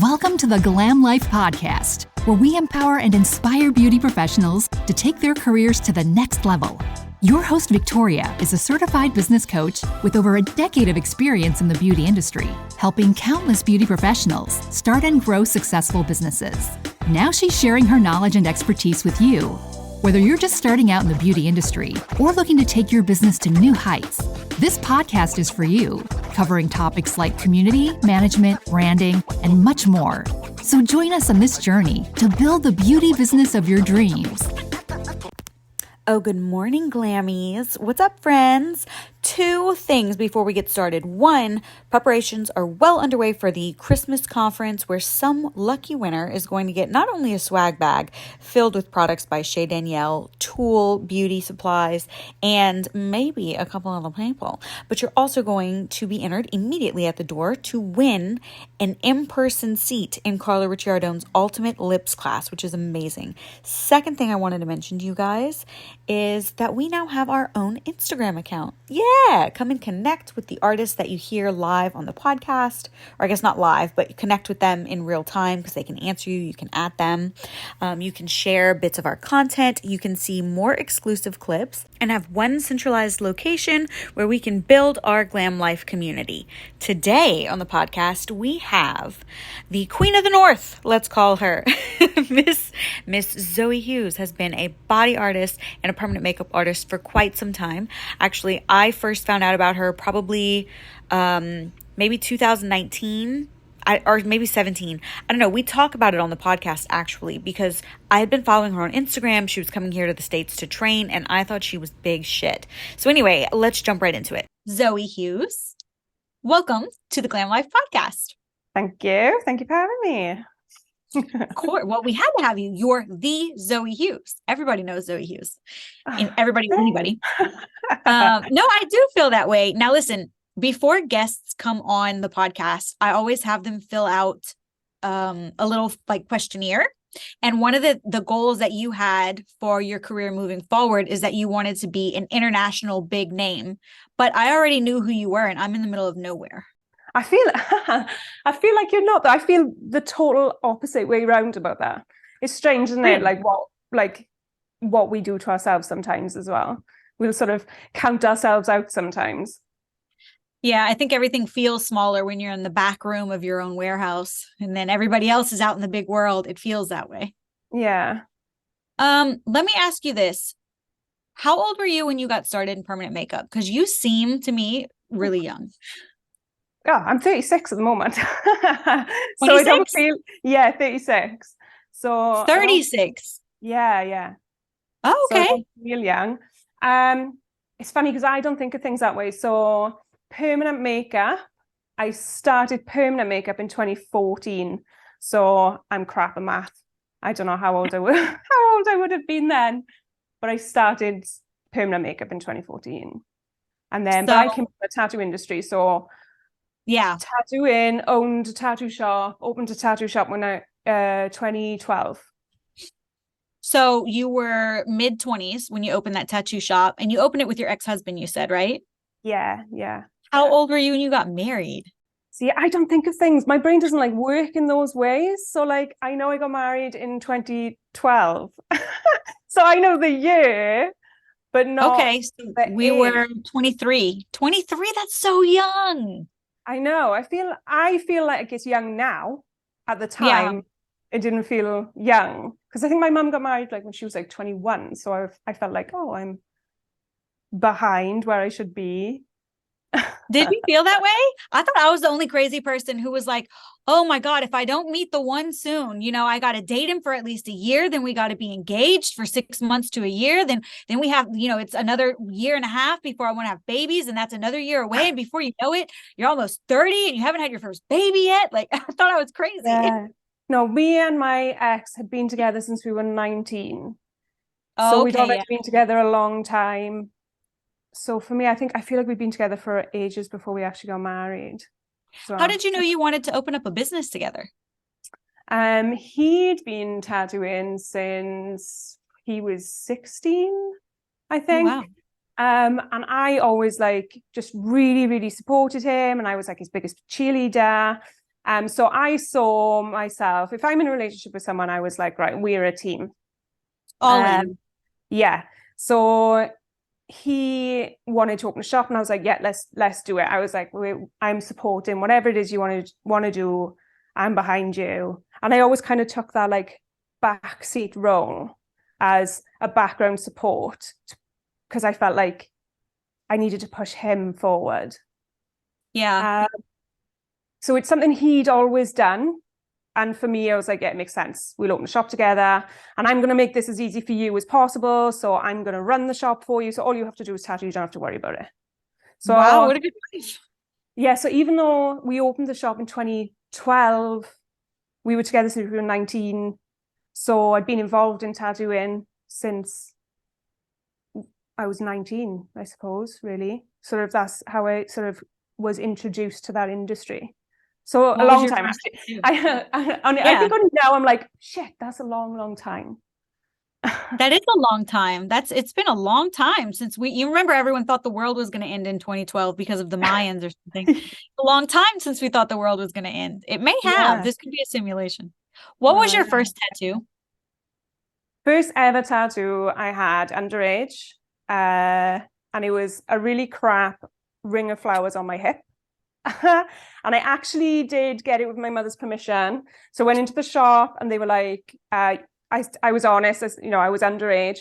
Welcome to the Glam Life Podcast, where we empower and inspire beauty professionals to take their careers to the next level. Your host, Victoria, is a certified business coach with over a decade of experience in the beauty industry, helping countless beauty professionals start and grow successful businesses. Now she's sharing her knowledge and expertise with you. Whether you're just starting out in the beauty industry or looking to take your business to new heights, this podcast is for you, covering topics like community, management, branding, and much more. So join us on this journey to build the beauty business of your dreams. Oh, good morning, Glammies. What's up, friends? Two things before we get started. One, preparations are well underway for the Christmas conference where some lucky winner is going to get not only a swag bag filled with products by Shay Danielle, Tool, beauty supplies, and maybe a couple other people, but you're also going to be entered immediately at the door to win an in-person seat in Carla Ricciardone's Ultimate Lips class, which is amazing. Second thing I wanted to mention to you guys is that we now have our own Instagram account. Yeah, come and connect with the artists that you hear live on the podcast, or I guess not live, but connect with them in real time because they can answer you. You can add them. You can share bits of our content. You can see more exclusive clips and have one centralized location where we can build our Glam Life community. Today on the podcast, we have the Queen of the North, let's call her. Miss Zoe Hughes has been a body artist and a permanent makeup artist for quite some time. Actually, I first found out about her probably maybe 2019 or maybe 17. I don't know. We talk about it on the podcast actually because I had been following her on Instagram. She was coming here to the States to train and I thought she was big shit. So anyway, let's jump right into it. Zoe Hughes, welcome to the Glam Life Podcast. Thank you. Thank you for having me. Of course. Well, we had to have you. You're the Zoe Hughes. Everybody knows Zoe Hughes. And anybody. No, I do feel that way. Now, listen, before guests come on the podcast, I always have them fill out a little questionnaire. And one of the goals that you had for your career moving forward is that you wanted to be an international big name. But I already knew who you were, and I'm in the middle of nowhere. I feel like you're not. I feel the total opposite way around about that. It's strange, isn't it? Like what we do to ourselves sometimes as well. We'll sort of count ourselves out sometimes. Yeah, I think everything feels smaller when you're in the back room of your own warehouse, and then everybody else is out in the big world. It feels that way. Yeah. Let me ask you this: how old were you when you got started in permanent makeup? Because you seem to me really young. Oh, I'm 36 at the moment. So 26? I don't feel, 36. So 36. Yeah. Oh, okay. So I don't feel young. It's funny because I don't think of things that way. So permanent makeup, I started permanent makeup in 2014. So I'm crap at math. I don't know how old I would have been then, but I started permanent makeup in 2014. And then but I came from the tattoo industry. So yeah, tattooing, owned a tattoo shop, opened a tattoo shop when I 2012. So you were mid-20s when you opened that tattoo shop, and you opened it with your ex-husband, you said, right? Yeah. How old were you when you got married? See, I don't think of things. My brain doesn't work in those ways. So I know I got married in 2012. So I know the year, but not. Okay, so we were 23. 23, that's so young. I know. I feel like it's young now. At the time, It didn't feel young because I think my mum got married when she was 21. So I felt like, oh, I'm behind where I should be. Did you feel that way? I thought I was the only crazy person who was like, oh my God, if I don't meet the one soon, I got to date him for at least a year. Then we got to be engaged for 6 months to a year. Then we have, it's another year and a half before I want to have babies. And that's another year away. And before you know it, you're almost 30 and you haven't had your first baby yet. I thought I was crazy. Yeah. No, me and my ex had been together since we were 19. Oh, so okay, we'd already been together a long time. So for me, I feel like we've been together for ages before we actually got married. So how did you know you wanted to open up a business together? He'd been tattooing since he was 16, I think. Oh, wow. And I always just really, really supported him. And I was his biggest cheerleader. So I saw myself, if I'm in a relationship with someone, I was like, right, we're a team. All in. Yeah. So he wanted to open a shop and I was like, yeah, let's do it. I was like, I'm supporting whatever it is you want to do. I'm behind you. And I always kind of took that like backseat role as a background support because I felt like I needed to push him forward. Yeah. So it's something he'd always done. And for me, I was like, yeah, it makes sense. We'll open a shop together and I'm going to make this as easy for you as possible. So I'm going to run the shop for you. So all you have to do is tattoo. You don't have to worry about it. So, wow, what a good life. Yeah. So even though we opened the shop in 2012, we were together since we were 19. So I'd been involved in tattooing since I was 19, I suppose, really. Sort of that's how I sort of was introduced to that industry. So a long time, actually. I think only now I'm like, shit, that's a long, long time. That is a long time. It's been a long time since you remember everyone thought the world was going to end in 2012 because of the Mayans or something. A long time since we thought the world was going to end. It may have. Yeah. This could be a simulation. What was your first tattoo? First ever tattoo I had underage. And it was a really crap ring of flowers on my hip. And I actually did get it with my mother's permission. So I went into the shop and they were like, I was honest, as you know, I was underage.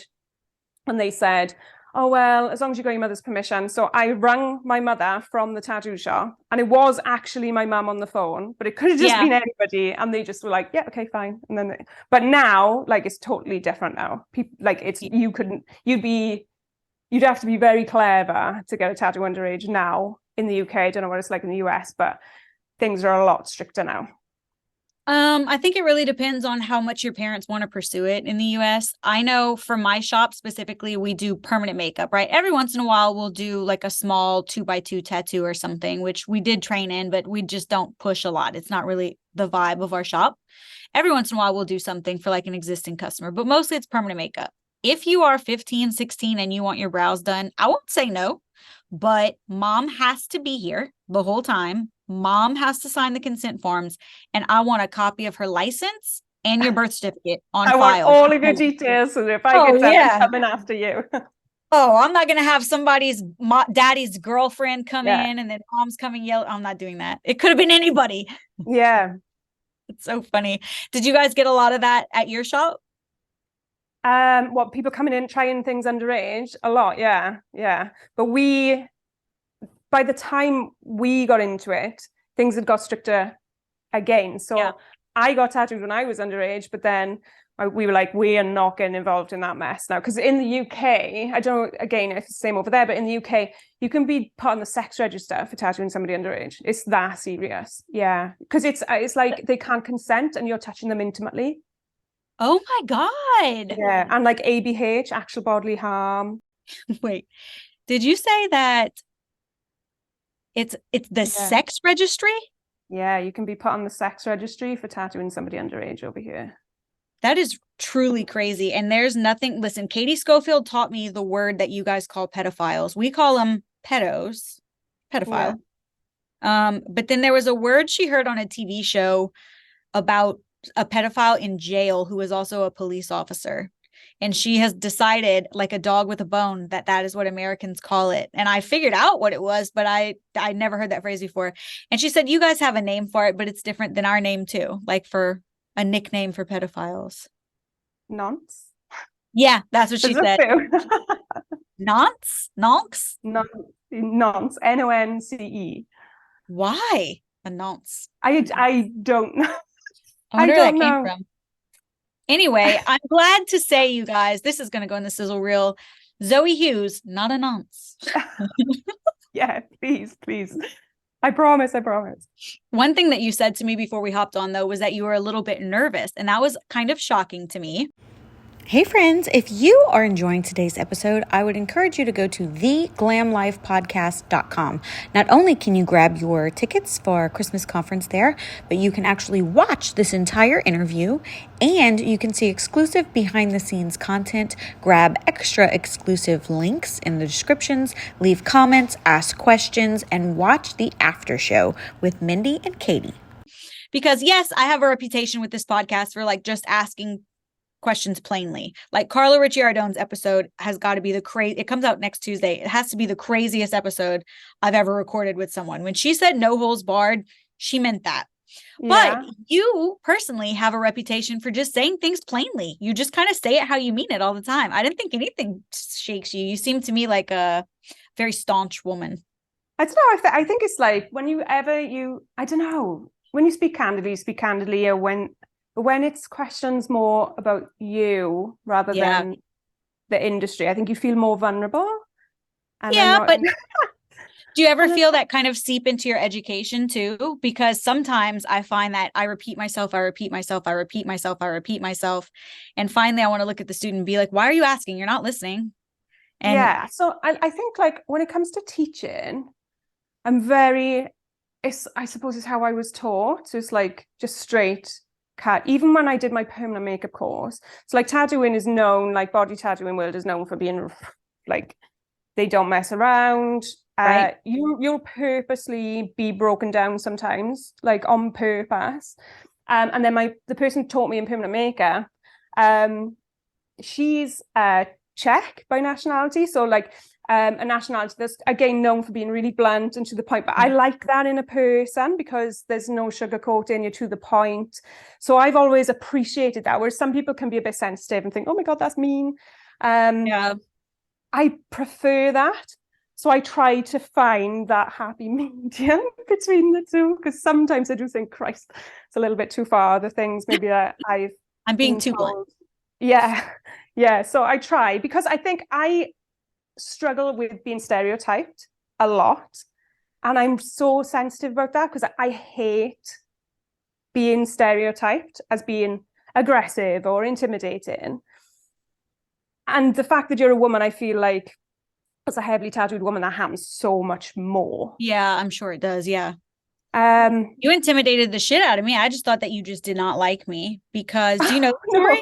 And they said, oh, well, as long as you got your mother's permission. So I rang my mother from the tattoo shop and it was actually my mum on the phone, but it could have just been anybody. And they just were like, yeah, okay, fine. And then, but now, like, it's totally different now. People, like, it's, you'd have to be very clever to get a tattoo underage now in the UK. I don't know what it's like in the US, but things are a lot stricter now. I think it really depends on how much your parents want to pursue it in the US. I know for my shop specifically, we do permanent makeup, right? Every once in a while, we'll do like a small 2x2 tattoo or something, which we did train in, but we just don't push a lot. It's not really the vibe of our shop. Every once in a while, we'll do something for like an existing customer, but mostly it's permanent makeup. If you are 15, 16 and you want your brows done, I won't say no, but mom has to be here the whole time. Mom has to sign the consent forms, and I want a copy of her license and your birth certificate on file. I want all of your details, so if I get them, I'm coming after you. Oh, I'm not going to have somebody's daddy's girlfriend come in and then mom's coming yell. I'm not doing that. It could have been anybody. Yeah. It's so funny. Did you guys get a lot of that at your shop? What, people coming in trying things underage? A lot, yeah. But by the time we got into it, things had got stricter again. So I got tattooed when I was underage, but then we were like, we are not getting involved in that mess now. Because in the UK, I don't know, again, if it's the same over there, but in the UK, you can be put on the sex register for tattooing somebody underage. It's that serious. Yeah. Because it's like they can't consent and you're touching them intimately. Oh my God. Yeah. And like ABH, actual bodily harm. Wait, did you say that it's the sex registry? Yeah, you can be put on the sex registry for tattooing somebody underage over here. That is truly crazy. And there's nothing, listen, Katie Schofield taught me the word that you guys call pedophiles. We call them pedophile. But then there was a word she heard on a TV show about a pedophile in jail who was also a police officer. And she has decided, like a dog with a bone, that is what Americans call it. And I figured out what it was, but I never heard that phrase before. And she said, you guys have a name for it, but it's different than our name too. Like for a nickname for pedophiles. Nonce? Yeah, that's what she said. Nonce? Nonce? Nonce. Nonce. Why a nonce? I don't know. I wonder where that came from. Anyway, I'm glad to say, you guys, this is going to go in the sizzle reel. Zoe Hughes, not a nonce. Yeah, please. I promise. One thing that you said to me before we hopped on, though, was that you were a little bit nervous. And that was kind of shocking to me. Hey friends, if you are enjoying today's episode, I would encourage you to go to theglamlifepodcast.com. Not only can you grab your tickets for our Christmas conference there, but you can actually watch this entire interview and you can see exclusive behind the scenes content, grab extra exclusive links in the descriptions, leave comments, ask questions, and watch the after show with Mindy and Katie. Because yes, I have a reputation with this podcast for like just asking questions plainly. Like Carla Ricciardone's episode has got to be it comes out next Tuesday. It has to be the craziest episode I've ever recorded with someone. When she said no holes barred, she meant that. Yeah. But you personally have a reputation for just saying things plainly. You just kind of say it how you mean it all the time. I didn't think anything shakes you. You seem to me like a very staunch woman. I don't know. I think it's like I don't know, when you speak candidly, or when it's questions more about you rather than the industry, I think you feel more vulnerable. And but do you ever feel that kind of seep into your education too? Because sometimes I find that I repeat myself. And finally I want to look at the student and be like, why are you asking? You're not listening. And so I think like when it comes to teaching, I suppose it's how I was taught. So it's like just straight cut. Even when I did my permanent makeup course, so like tattooing is known, like body tattooing world is known for being like, they don't mess around. right. You'll purposely be broken down sometimes, like on purpose. And then the person who taught me in permanent makeup, she's Czech by nationality, so like a nationality that's again known for being really blunt and to the point. But I like that in a person because there's no sugarcoating, you're to the point. So I've always appreciated that. Whereas some people can be a bit sensitive and think, oh my God, that's mean. I prefer that. So I try to find that happy medium between the two, because sometimes I do think, Christ, it's a little bit too far. The things maybe that I'm being too blunt. Yeah. So I try, because I think I struggle with being stereotyped a lot. And I'm so sensitive about that because I hate being stereotyped as being aggressive or intimidating. And the fact that you're a woman, I feel like as a heavily tattooed woman, that happens so much more. Yeah, I'm sure it does. Yeah. You intimidated the shit out of me. I just thought that you just did not like me because, do you know the story?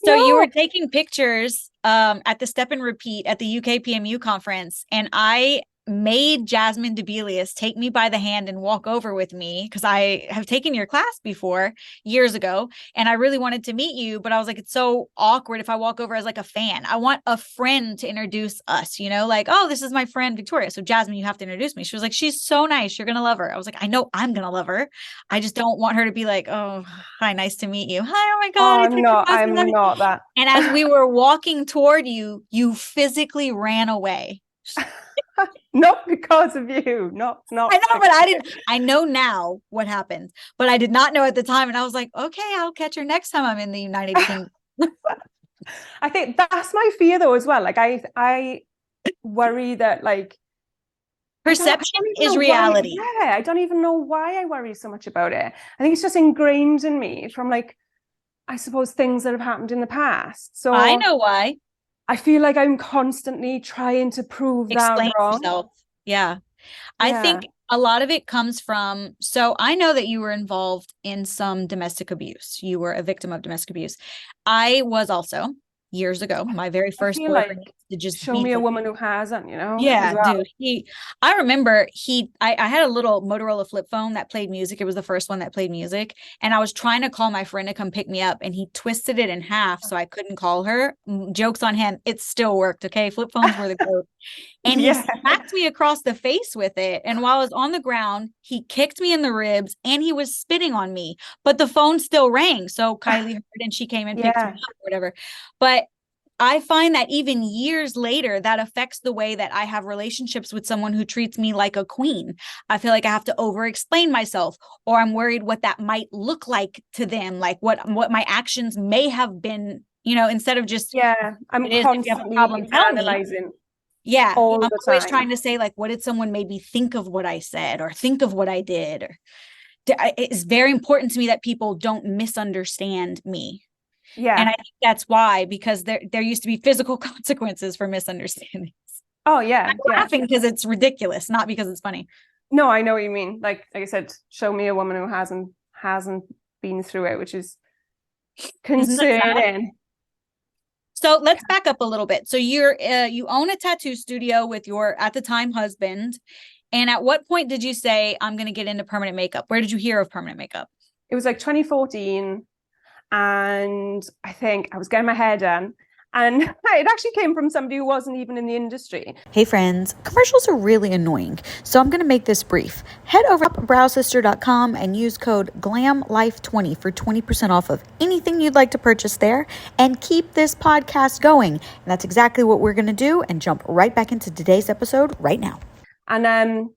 So you were taking pictures at the Step and Repeat at the UK PMU conference, and I made Jasmine Debelius take me by the hand and walk over with me because I have taken your class before years ago, and I really wanted to meet you, but I was like, it's so awkward if I walk over as like a fan. I want a friend to introduce us, like, oh, this is my friend Victoria, so Jasmine, you have to introduce me. She was like, she's so nice, you're gonna love her. I was like, I know I'm gonna love her. I just don't want her to be like, oh, hi, nice to meet you. Hi, oh my God. I'm not that. And as we were walking toward you, you physically ran away. Not because of you. Not. I know, but I know now what happened, but I did not know at the time. And I was like, okay, I'll catch her next time I'm in the United Kingdom. I think that's my fear though, as well. Like I worry that like perception is reality. I don't even know why I worry so much about it. I think it's just ingrained in me from like, I suppose, things that have happened in the past. So I know why. I feel like I'm constantly trying to prove that wrong. Yourself. Yeah. I think a lot of it comes from, so I know that you were involved in some domestic abuse. You were a victim of domestic abuse. I was also, years ago, my very first boyfriend like, to just show me a woman who hasn't, Yeah, well. Dude. I remember I had a little Motorola flip phone that played music. It was the first one that played music. And I was trying to call my friend to come pick me up, and he twisted it in half so I couldn't call her. Joke's on him. It still worked. Okay. Flip phones were the goat. And he smacked me across the face with it. And while I was on the ground, he kicked me in the ribs and he was spitting on me, but the phone still rang. So Kylie heard and she came and picked me up or whatever. But I find that even years later, that affects the way that I have relationships with someone who treats me like a queen. I feel like I have to over-explain myself, or I'm worried what that might look like to them, like what my actions may have been, instead of just I'm constantly analyzing. Yeah, I'm always trying to say, like, what did someone maybe think of what I said or think of what I did? Or it's very important to me that people don't misunderstand me. Yeah. And I think that's why, because there used to be physical consequences for misunderstandings. Oh, yeah. I'm laughing because it's ridiculous, not because it's funny. No, I know what you mean. Like I said, show me a woman who hasn't been through it, which is concerning. So let's back up a little bit. So you own a tattoo studio with your, at the time, husband, And at what point did you say, I'm going to get into permanent makeup? Where did you hear of permanent makeup? It was like 2014. And I think I was getting my hair done. And it actually came from somebody who wasn't even in the industry. Hey friends, commercials are really annoying, so I'm going to make this brief. Head over to browsister.com and use code GLAMLIFE20 for 20% off of anything you'd like to purchase there, and keep this podcast going. And that's exactly what we're going to do, and jump right back into today's episode right now. And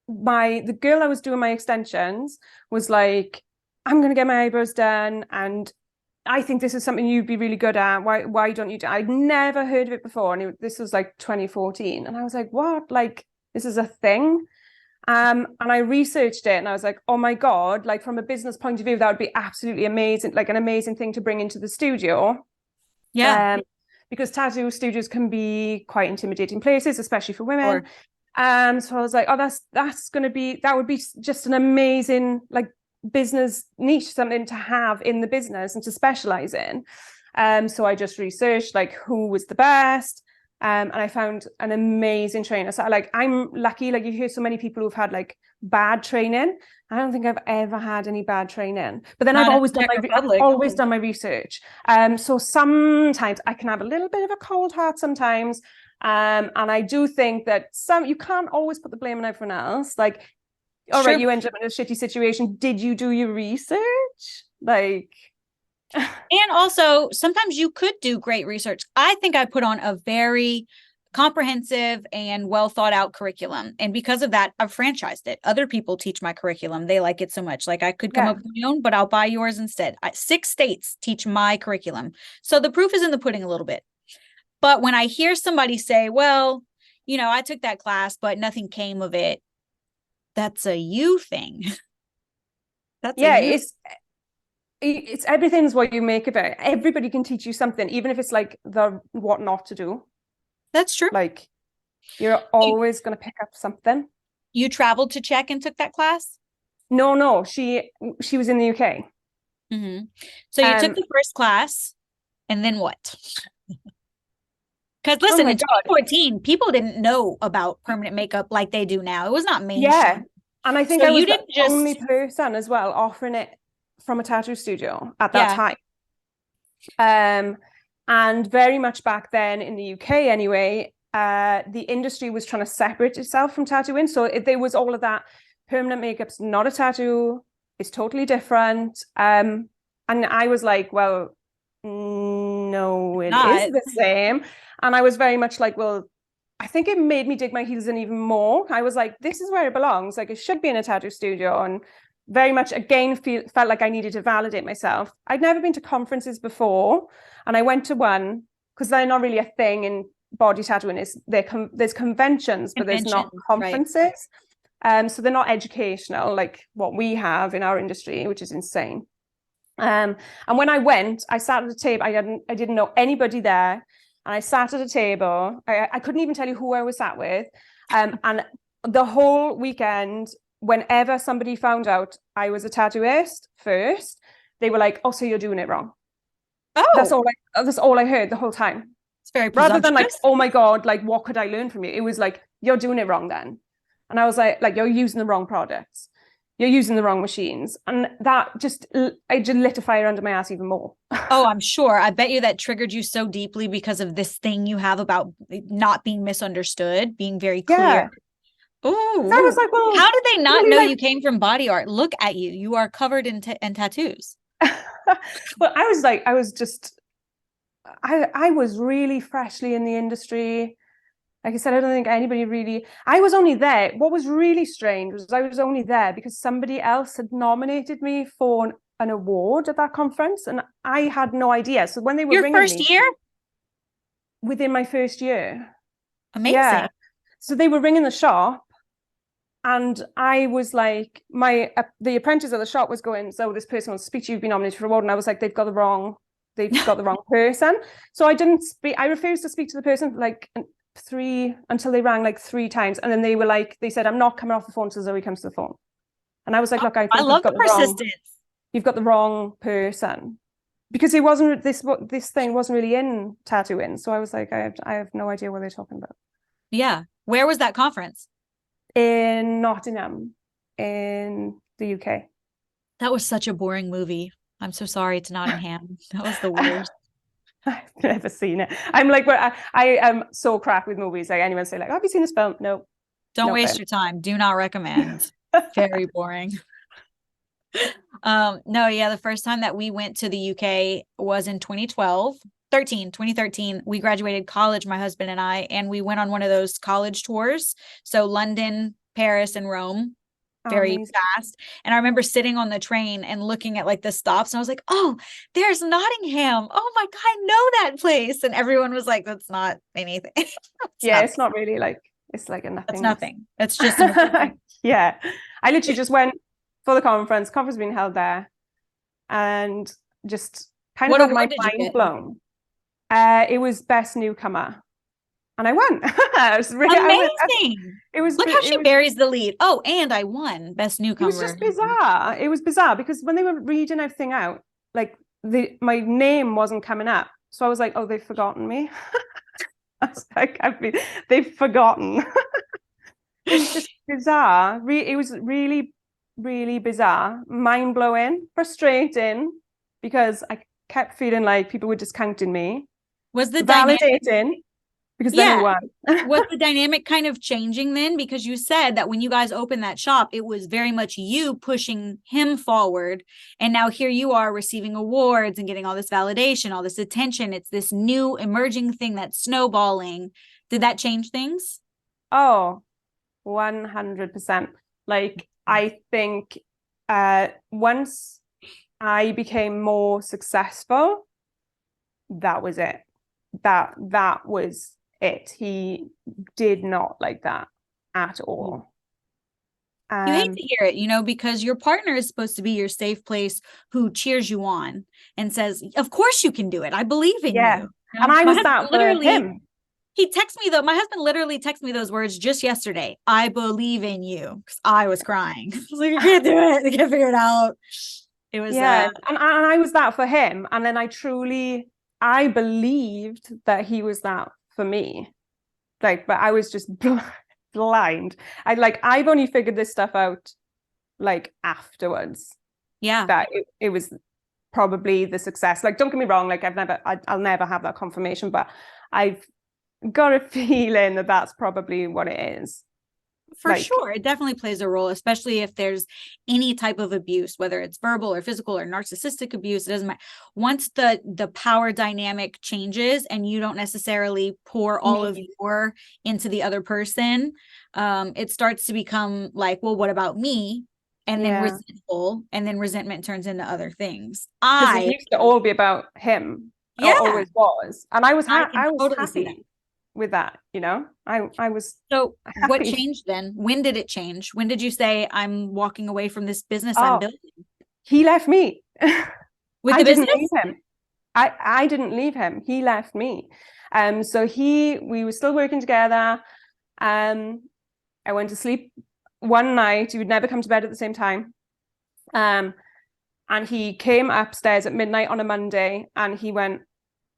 the girl I was doing my extensions was like, I'm going to get my eyebrows done, and I think this is something you'd be really good at. Why don't you do it? I'd never heard of it before. And this was like 2014. And I was like, what? Like, this is a thing? And I researched it and I was like, oh my God, like from a business point of view, that would be absolutely amazing. Like an amazing thing to bring into the studio. Yeah. Because tattoo studios can be quite intimidating places, especially for women. Sure. So I was like, oh, that would be just an amazing, like, business niche, something to have in the business and to specialize in. So I just researched like who was the best, and I found an amazing trainer. So like, I'm lucky, like you hear so many people who've had like bad training. I don't think I've ever had any bad training, but then I've always done my research. So sometimes I can have a little bit of a cold heart sometimes, and I do think that you can't always put the blame on everyone else. Like, all right, you ended up in a shitty situation. Did you do your research? Like, and also sometimes you could do great research. I think I put on a very comprehensive and well thought out curriculum. And because of that, I've franchised it. Other people teach my curriculum. They like it so much. Like I could come up with my own, but I'll buy yours instead. 6 states teach my curriculum. So the proof is in the pudding a little bit. But when I hear somebody say, well, you know, I took that class, but nothing came of it. That's a you thing. It's everything's what you make of it. Everybody can teach you something, even if it's like what not to do. That's true. Like, you're always going to pick up something. You traveled to Czech and took that class? No, she was in the UK. Mm-hmm. So you took the first class, and then what? Because listen, in 2014, people didn't know about permanent makeup like they do now. It was not mainstream. Yeah, and I think I was the only person as well offering it from a tattoo studio at that time. And very much back then in the UK anyway, the industry was trying to separate itself from tattooing. So there was all of that. Permanent makeup's not a tattoo. It's totally different. And I was like, well, no, it is the same. And I was very much like, well, I think it made me dig my heels in even more. I was like, this is where it belongs. Like, it should be in a tattoo studio. And very much, again, felt like I needed to validate myself. I'd never been to conferences before. And I went to one, because they're not really a thing in body tattooing. There's conventions, but there's not conferences. Right. So they're not educational like what we have in our industry, which is insane. And when I went, I sat at a table. I didn't know anybody there. And I sat at a table. I couldn't even tell you who I was sat with. And the whole weekend, whenever somebody found out I was a tattooist first, they were like, oh, so you're doing it wrong. Oh, that's all I heard the whole time. It's very rather than like, oh my God, like, what could I learn from you? It was like, you're doing it wrong then. And I was like, you're using the wrong products. You're using the wrong machines. And that I just lit a fire under my ass even more. Oh, I'm sure. I bet you that triggered you so deeply because of this thing you have about not being misunderstood, being very clear. Yeah. Oh, so I was like, well, how did they not know you came from body art? Look at you. You are covered in tattoos. Well, I was really freshly in the industry. Like I said, I don't think anybody really, I was only there. What was really strange was I was only there because somebody else had nominated me for an award at that conference, and I had no idea. So when they were ringing me. Your first year? Within my first year. Amazing. Yeah. So they were ringing the shop, and I was like, the apprentice at the shop was going, so this person wants to speak to you, you've been nominated for an award. And I was like, they've got the wrong person. So I didn't speak, I refused to speak to the person like until they rang like 3 times. And then they said, I'm not coming off the phone until Zoe comes to the phone. And I was like, look, I think I love the persistence. You've got the wrong person. Because it wasn't, this thing wasn't really in tattooing. So I was like, I have no idea what they're talking about. Yeah. Where was that conference? In Nottingham, in the UK. That was such a boring movie. I'm so sorry, it's Nottingham. That was the worst. I've never seen it. I'm like, I am so crap with movies. Like anyone say like, have you seen this film? No. Don't waste your time. Do not recommend. Very boring. No, yeah, the first time that we went to the UK was in 2013. We graduated college, my husband and I, and we went on one of those college tours. So London, Paris, and Rome. Very fast. And I remember sitting on the train and looking at like the stops, and I was like, oh, there's Nottingham. Oh my God, I know that place. And everyone was like, that's not anything. It's not really like, it's like a nothing. It's nothing. It's just amazing. Yeah. I literally just went for the conference being held there, and just kind of had my mind blown. It was best newcomer. And I won. It was really amazing. Look how she buries the lead. Oh, and I won best newcomer. It was just bizarre. It was bizarre because when they were reading everything out, like my name wasn't coming up. So I was like, oh, they've forgotten me. I was like, they've forgotten. It was just bizarre. It was really, really bizarre, mind blowing, frustrating, because I kept feeling like people were discounting me. Was the validating? Because then it won. Was the dynamic kind of changing then? Because you said that when you guys opened that shop, it was very much you pushing him forward. And now here you are receiving awards and getting all this validation, all this attention. It's this new emerging thing that's snowballing. Did that change things? Oh, 100%. Like, I think once I became more successful, that was it. That was it. He did not like that at all. You hate to hear it, because your partner is supposed to be your safe place, who cheers you on and says, of course you can do it. I believe in you. And I was that for him. He texted me my husband literally texted me those words just yesterday. I believe in you. Because I was crying. I was like, I can't do it. I can't figure it out. It was and I was that for him. And then I believed that he was that for me. Like, but I was just blind. I've only figured this stuff out like afterwards. Yeah. That it was probably the success. Like, don't get me wrong, like I'll never have that confirmation, but I've got a feeling that that's probably what it is. For sure. It definitely plays a role, especially if there's any type of abuse, whether it's verbal or physical or narcissistic abuse. It doesn't matter. Once the power dynamic changes and you don't necessarily pour all of your into the other person, it starts to become like, well, what about me? And then resentful, and then resentment turns into other things. Because it used to all be about him. Yeah. It always was. And I was totally happy with that, I was. So happy. What changed then? When did it change? When did you say, I'm walking away from this business I'm building? He left me. With the business? Didn't leave him. I didn't leave him. He left me. So we were still working together. I went to sleep one night. He would never come to bed at the same time. And he came upstairs at midnight on a Monday and he went,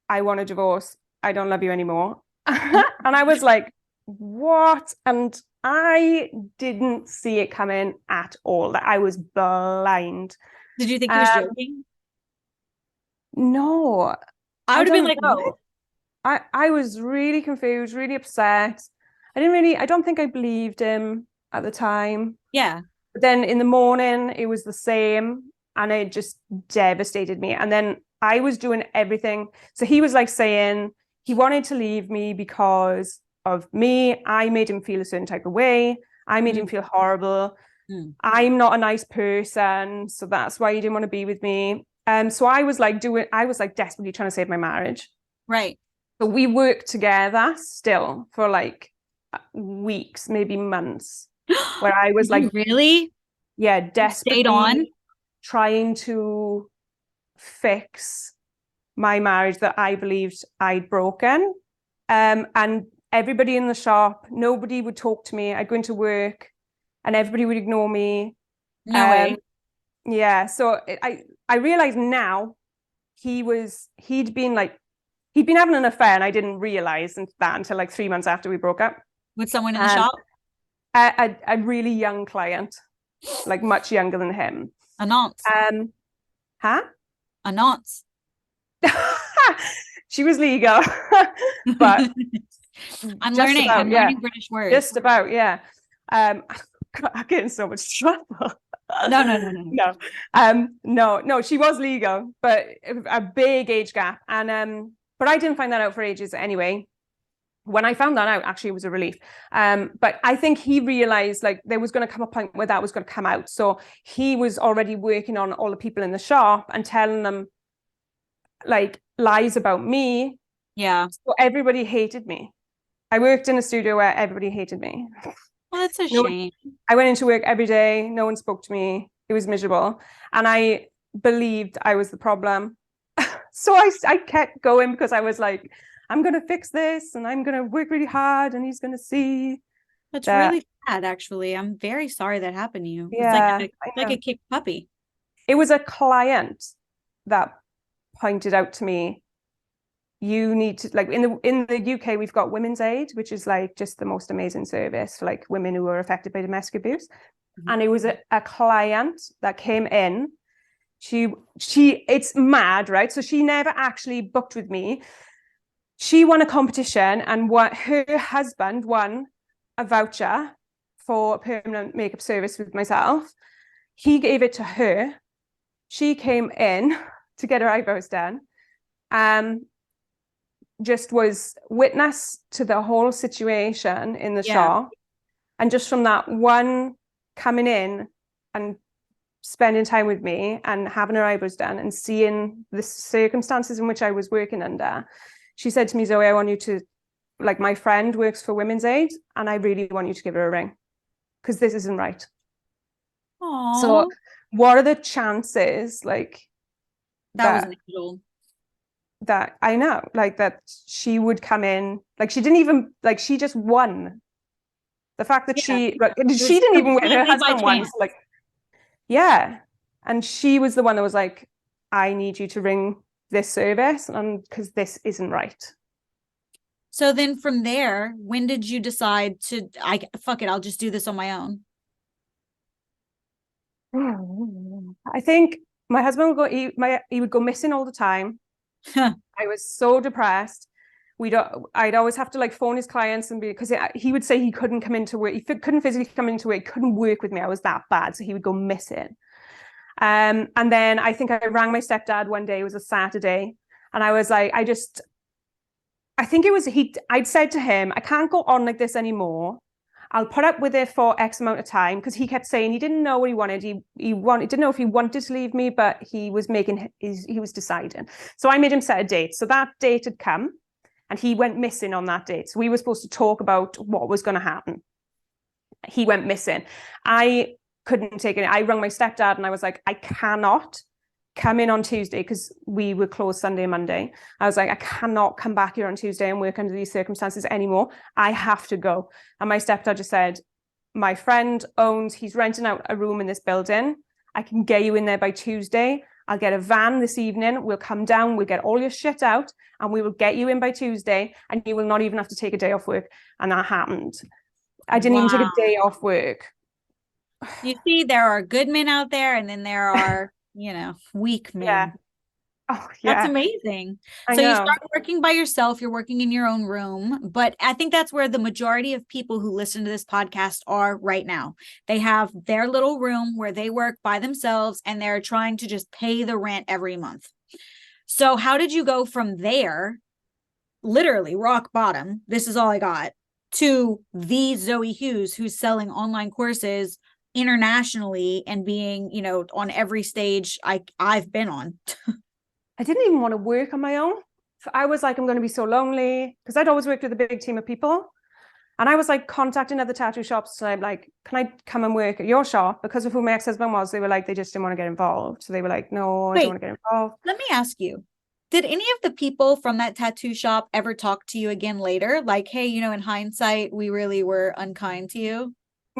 I want a divorce. I don't love you anymore. And I was like, what? And I didn't see it coming at all. That I was blind. Did you think he was joking? No. I would have been like, no. I was really confused, really upset. I don't think I believed him at the time. Yeah. But then in the morning, it was the same. And it just devastated me. And then I was doing everything. So he was like saying he wanted to leave me because of me. I made him feel a certain type of way. I made him feel horrible. I'm not a nice person. So that's why he didn't want to be with me. So I was like desperately trying to save my marriage. Right. But we worked together still for like weeks, maybe months, where I was like, really? Yeah, desperately stayed on trying to fix my marriage that I believed I'd broken. And everybody in the shop, nobody would talk to me. I'd go into work and everybody would ignore me. No way. Yeah. So I realized now he'd been having an affair and I didn't realize that until like 3 months after we broke up. With someone in the shop? A really young client, like much younger than him. A nonce. Huh? A nonce. She was legal, but I'm learning British words. Just about, yeah. I get in so much trouble. No. No, she was legal, but a big age gap. And but I didn't find that out for ages anyway. When I found that out, actually, it was a relief. But I think he realized like there was going to come a point where that was going to come out. So he was already working on all the people in the shop and telling them like lies about me. Yeah. So everybody hated me. I worked in a studio where everybody hated me. Well, that's a shame. I went into work every day. No one spoke to me. It was miserable. And I believed I was the problem. So I kept going because I was like, I'm going to fix this and I'm going to work really hard and he's going to see. That's really sad, actually. I'm very sorry that happened to you. Yeah, it's like a kicked puppy. It was a client that pointed out to me, you need to, like, in the UK, we've got Women's Aid, which is like just the most amazing service for like women who are affected by domestic abuse. Mm-hmm. And it was a client that came in. She it's mad, right? So she never actually booked with me. She won a competition and her husband won a voucher for permanent makeup service with myself. He gave it to her. She came in to get her eyebrows done. Just was witness to the whole situation in the shop. And just from that one coming in and spending time with me and having her eyebrows done and seeing the circumstances in which I was working under, she said to me, Zoe, I want you to, like, my friend works for Women's Aid and I really want you to give her a ring because this isn't right. Aww. So what are the chances, like, that was an angel. That I know, like, that she would come in, like, she didn't even, like, she just won. The fact that she didn't even win, her husband won. So, like, yeah. And she was the one that was like, I need you to ring this service and because this isn't right. So then from there, when did you decide to, fuck it, I'll just do this on my own? I think my husband would he would go missing all the time. I was so depressed. I'd always have to like phone his clients and because he would say he couldn't come into work. He couldn't physically come into work, couldn't work with me. I was that bad. So he would go missing. And then I think I rang my stepdad one day. It was a Saturday. And I was like, I think it was, I'd said to him, I can't go on like this anymore. I'll put up with it for X amount of time because he kept saying he didn't know what he wanted. He didn't know if he wanted to leave me, but he was deciding. So I made him set a date. So that date had come and he went missing on that date. So we were supposed to talk about what was going to happen. He went missing. I couldn't take it. I rang my stepdad and I was like, I cannot come in on Tuesday because we were closed Sunday and Monday. I was like, I cannot come back here on Tuesday and work under these circumstances anymore. I have to go. And my stepdad just said, my friend he's renting out a room in this building. I can get you in there by Tuesday. I'll get a van this evening. We'll come down. We'll get all your shit out and we will get you in by Tuesday and you will not even have to take a day off work. And that happened. I didn't even take a day off work. You see, there are good men out there and then there are weak men. Yeah. Oh, yeah. That's amazing. So you start working by yourself, you're working in your own room, but I think that's where the majority of people who listen to this podcast are right now. They have their little room where they work by themselves and they're trying to just pay the rent every month. So how did you go from there, literally rock bottom, this is all I got, to the Zoe Hughes who's selling online courses internationally and being, on every stage I've been on? I didn't even want to work on my own. I was like, I'm going to be so lonely because I'd always worked with a big team of people. And I was like contacting other tattoo shops. And I'm like, can I come and work at your shop? Because of who my ex-husband was, they were like, they just didn't want to get involved. So they were like, no, I don't want to get involved. Let me ask you, did any of the people from that tattoo shop ever talk to you again later? Like, hey, in hindsight, we really were unkind to you?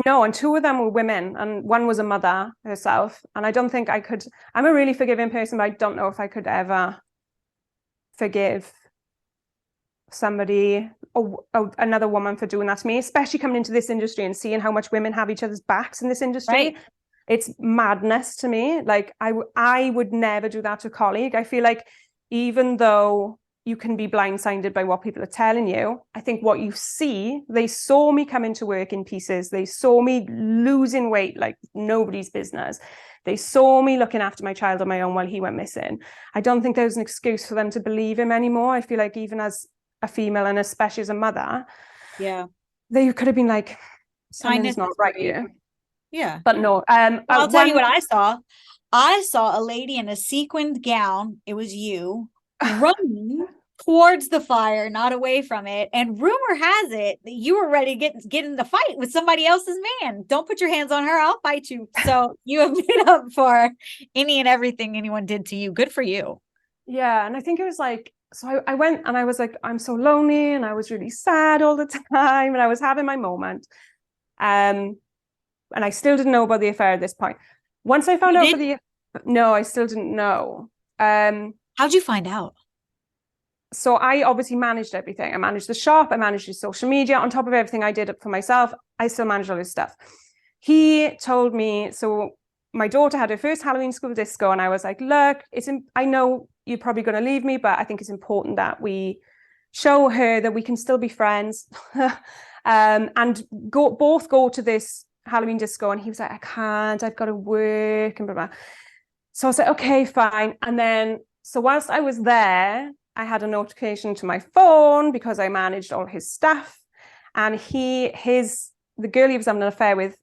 No, and two of them were women and one was a mother herself. And I don't think I could, I'm a really forgiving person, but I don't know if I could ever forgive somebody or another woman for doing that to me, especially coming into this industry and seeing how much women have each other's backs in this industry. Right. It's madness to me. Like I would never do that to a colleague. I feel like even though you can be blindsided by what people are telling you, I think what you see, they saw me come into work in pieces. They saw me losing weight like nobody's business. They saw me looking after my child on my own while he went missing. I don't think there's an excuse for them to believe him anymore. I feel like even as a female and especially as a mother, they could have been like, something's not right here. Yeah. But no. I'll tell you what I saw. I saw a lady in a sequined gown. It was you running towards the fire, not away from it. And rumor has it that you were ready to get in the fight with somebody else's man. Don't put your hands on her. I'll fight you. So you have made up for any and everything anyone did to you. Good for you. Yeah. And I think it was like, so I went and I was like, I'm so lonely and I was really sad all the time and I was having my moment. And I still didn't know about the affair at this point. Once I found out no, I still didn't know. How'd you find out? So I obviously managed everything. I managed the shop. I managed his social media. On top of everything I did for myself, I still managed all this stuff. He told me, so my daughter had her first Halloween school disco and I was like, look, I know you're probably going to leave me, but I think it's important that we show her that we can still be friends and both go to this Halloween disco. And he was like, I can't, I've got to work and blah, blah. So I was like, okay, fine. And then, so whilst I was there, I had a notification to my phone because I managed all his stuff. And the girl he was having an affair with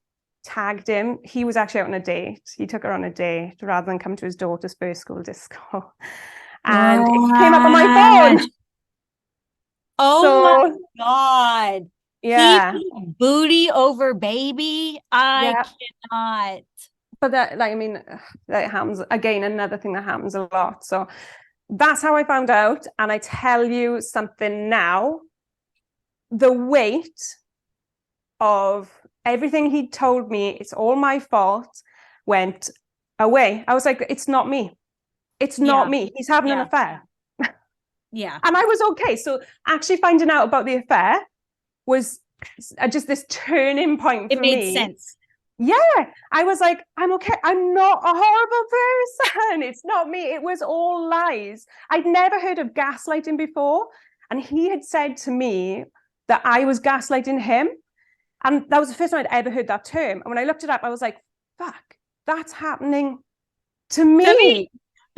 tagged him. He was actually out on a date. He took her on a date rather than come to his daughter's first school disco. And it came up on my phone. Oh my God. Yeah. Booty over baby. I cannot. But that, like, I mean, that happens again, another thing that happens a lot. So that's how I found out. And I tell you something now, the weight of everything he told me, it's all my fault, went away. I was like, it's not me. It's not me. He's having an affair. Yeah. And I was okay. So actually finding out about the affair was just this turning point for me. It made sense. Yeah. I was like, I'm okay. I'm not a horrible person. It's not me. It was all lies. I'd never heard of gaslighting before. And he had said to me that I was gaslighting him. And that was the first time I'd ever heard that term. And when I looked it up, I was like, fuck, that's happening to me.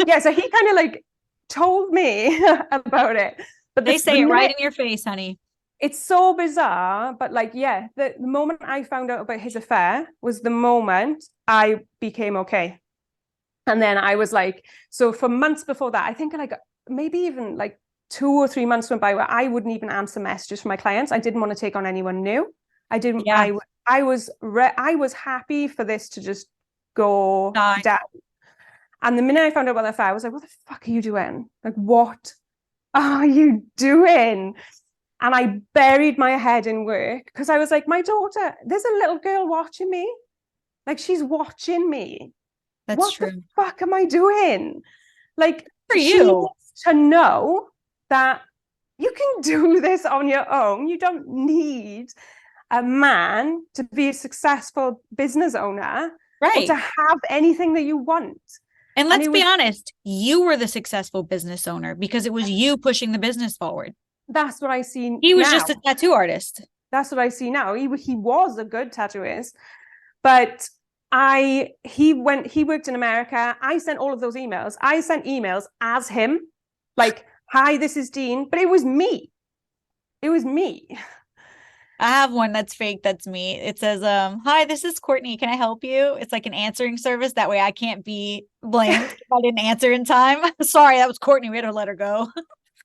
Yeah. So he kind of like told me about it. But they say it right in your face, honey. It's so bizarre, but like, yeah, the moment I found out about his affair was the moment I became okay. And then I was like, so for months before that, I think like maybe even like 2 or 3 months went by where I wouldn't even answer messages from my clients. I didn't want to take on anyone new. I didn't, I was happy for this to just go down. And the minute I found out about the affair, I was like, what the fuck are you doing? Like, what are you doing? And I buried my head in work because I was like, my daughter, there's a little girl watching me. Like, she's watching me. That's true. What the fuck am I doing? Like, for you to know that you can do this on your own. You don't need a man to be a successful business owner, or to have anything that you want. And let's be honest, you were the successful business owner because it was you pushing the business forward. That's what I see. He was just a tattoo artist. That's what I see now. He was a good tattooist, but he worked in America. I sent all of those emails. I sent emails as him, like, hi, this is Dean, but it was me. It was me. I have one that's fake. That's me. It says, hi, this is Courtney. Can I help you? It's like an answering service. That way I can't be blamed if I didn't answer in time. Sorry, that was Courtney. We had to let her go.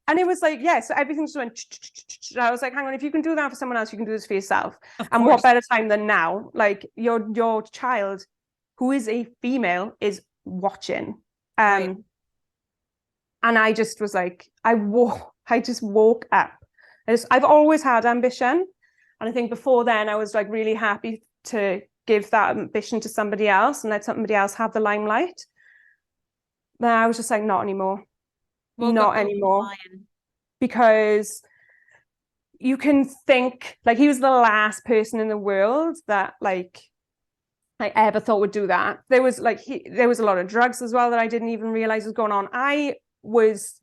And it was like, yeah, so everything just went, I was like, hang on, if you can do that for someone else, you can do this for yourself. And what better time than now? Like, your child, who is a female, is watching. And I just was like, I just woke up. I've always had ambition. And I think before then, I was like really happy to give that ambition to somebody else and let somebody else have the limelight. Then I was just like, not anymore. Not anymore. Because you can think like he was the last person in the world that like I ever thought would do that. There was a lot of drugs as well that I didn't even realize was going on. I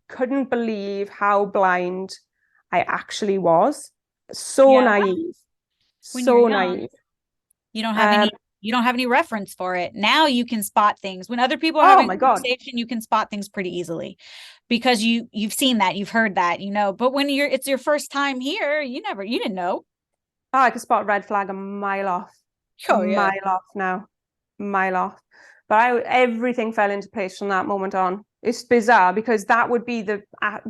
couldn't believe how blind I actually was. So naive. When you're So young, naive. you don't have any reference for it. Now you can spot things. When other people are having a conversation, you can spot things pretty easily because you've seen that, you've heard that, but when it's your first time here, you didn't know. Oh, I could spot a red flag a mile off. Mile off now. Mile off. But everything fell into place from that moment on. It's bizarre because that would be the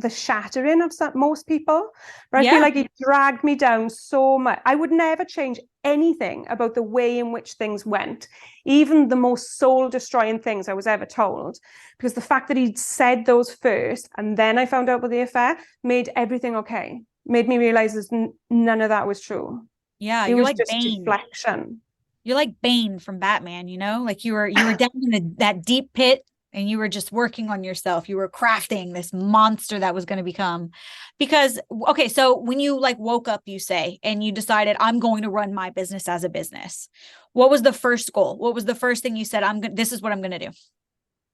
shattering of most people. But I feel like it dragged me down so much. I would never change anything about the way in which things went, even the most soul-destroying things I was ever told. Because the fact that he'd said those first and then I found out about the affair made everything okay. Made me realize none of that was true. Yeah, it you're was like just Bane. deflection. You're like Bane from Batman, like you were down in that deep pit and you were just working on yourself. You were crafting this monster that was going to become. Because, okay, so when you like woke up, you say, and you decided I'm going to run my business as a business. What was the first goal? What was the first thing you said? This is what I'm going to do.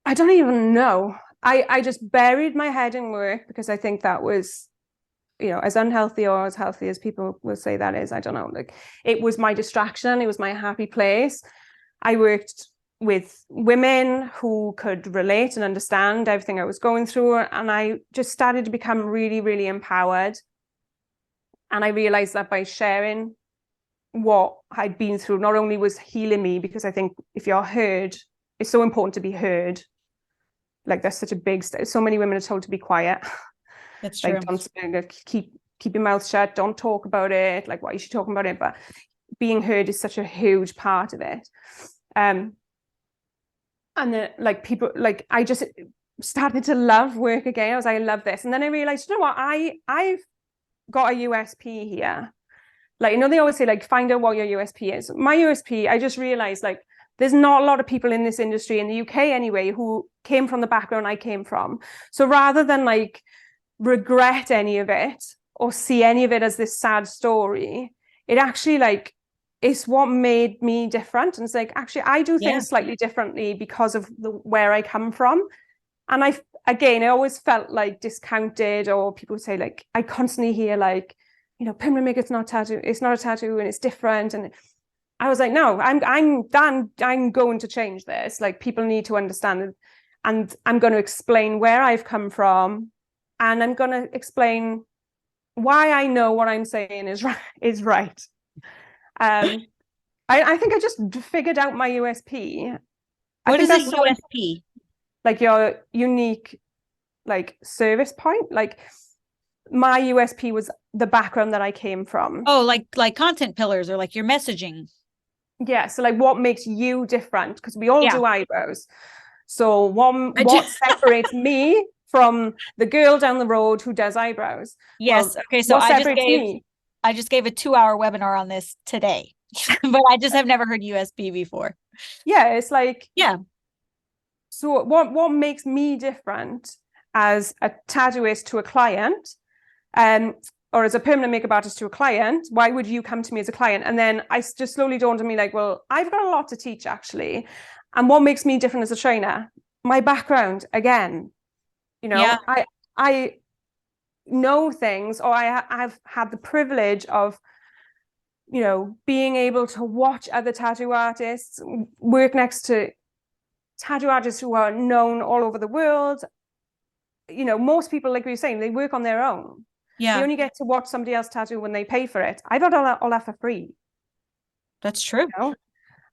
I don't even know. I just buried my head in work because I think that was, as unhealthy or as healthy as people will say that is, I don't know. Like, it was my distraction. It was my happy place. I worked with women who could relate and understand everything I was going through. And I just started to become really, really empowered. And I realized that by sharing what I'd been through, not only was healing me, because I think if you're heard, it's so important to be heard. Like, there's such a big, so many women are told to be quiet. That's true. Like, don't keep your mouth shut. Don't talk about it. Like, why is she talking about it? But being heard is such a huge part of it. And then, like, people, like, I just started to love work again. I was like, I love this. And then I realized, you know what? I've got a USP here. Like, they always say, like, find out what your USP is. My USP, I just realized, like, there's not a lot of people in this industry, in the UK anyway, who came from the background I came from. So rather than like regret any of it or see any of it as this sad story, it actually like it's what made me different. And it's like, actually, I do things slightly differently because of where I come from. And I always felt like discounted, or people say, like, I constantly hear like, permanent makeup's not tattoo, it's not a tattoo and it's different. And I was like, no, I'm going to change this. Like, people need to understand it. And I'm going to explain where I've come from. And I'm going to explain why I know what I'm saying is right. I think I just figured out my USP. What is a USP? Like, your unique, like, service point. Like, my USP was the background that I came from. Oh, like content pillars, or like your messaging. Yeah, so like what makes you different? Because we all do eyebrows. So what separates me from the girl down the road who does eyebrows? Yes. Well, okay. So I just gave a 2-hour webinar on this today, but I just have never heard USP before. Yeah, it's like, so what makes me different as a tattooist to a client, or as a permanent makeup artist to a client? Why would you come to me as a client? And then I just slowly dawned on me, like, well, I've got a lot to teach, actually. And what makes me different as a trainer? My background, again. I know things, or I've had the privilege of, being able to watch other tattoo artists, work next to tattoo artists who are known all over the world. Most people, like we were saying, they work on their own. Yeah. They only get to watch somebody else tattoo when they pay for it. I've got all that for free. That's true.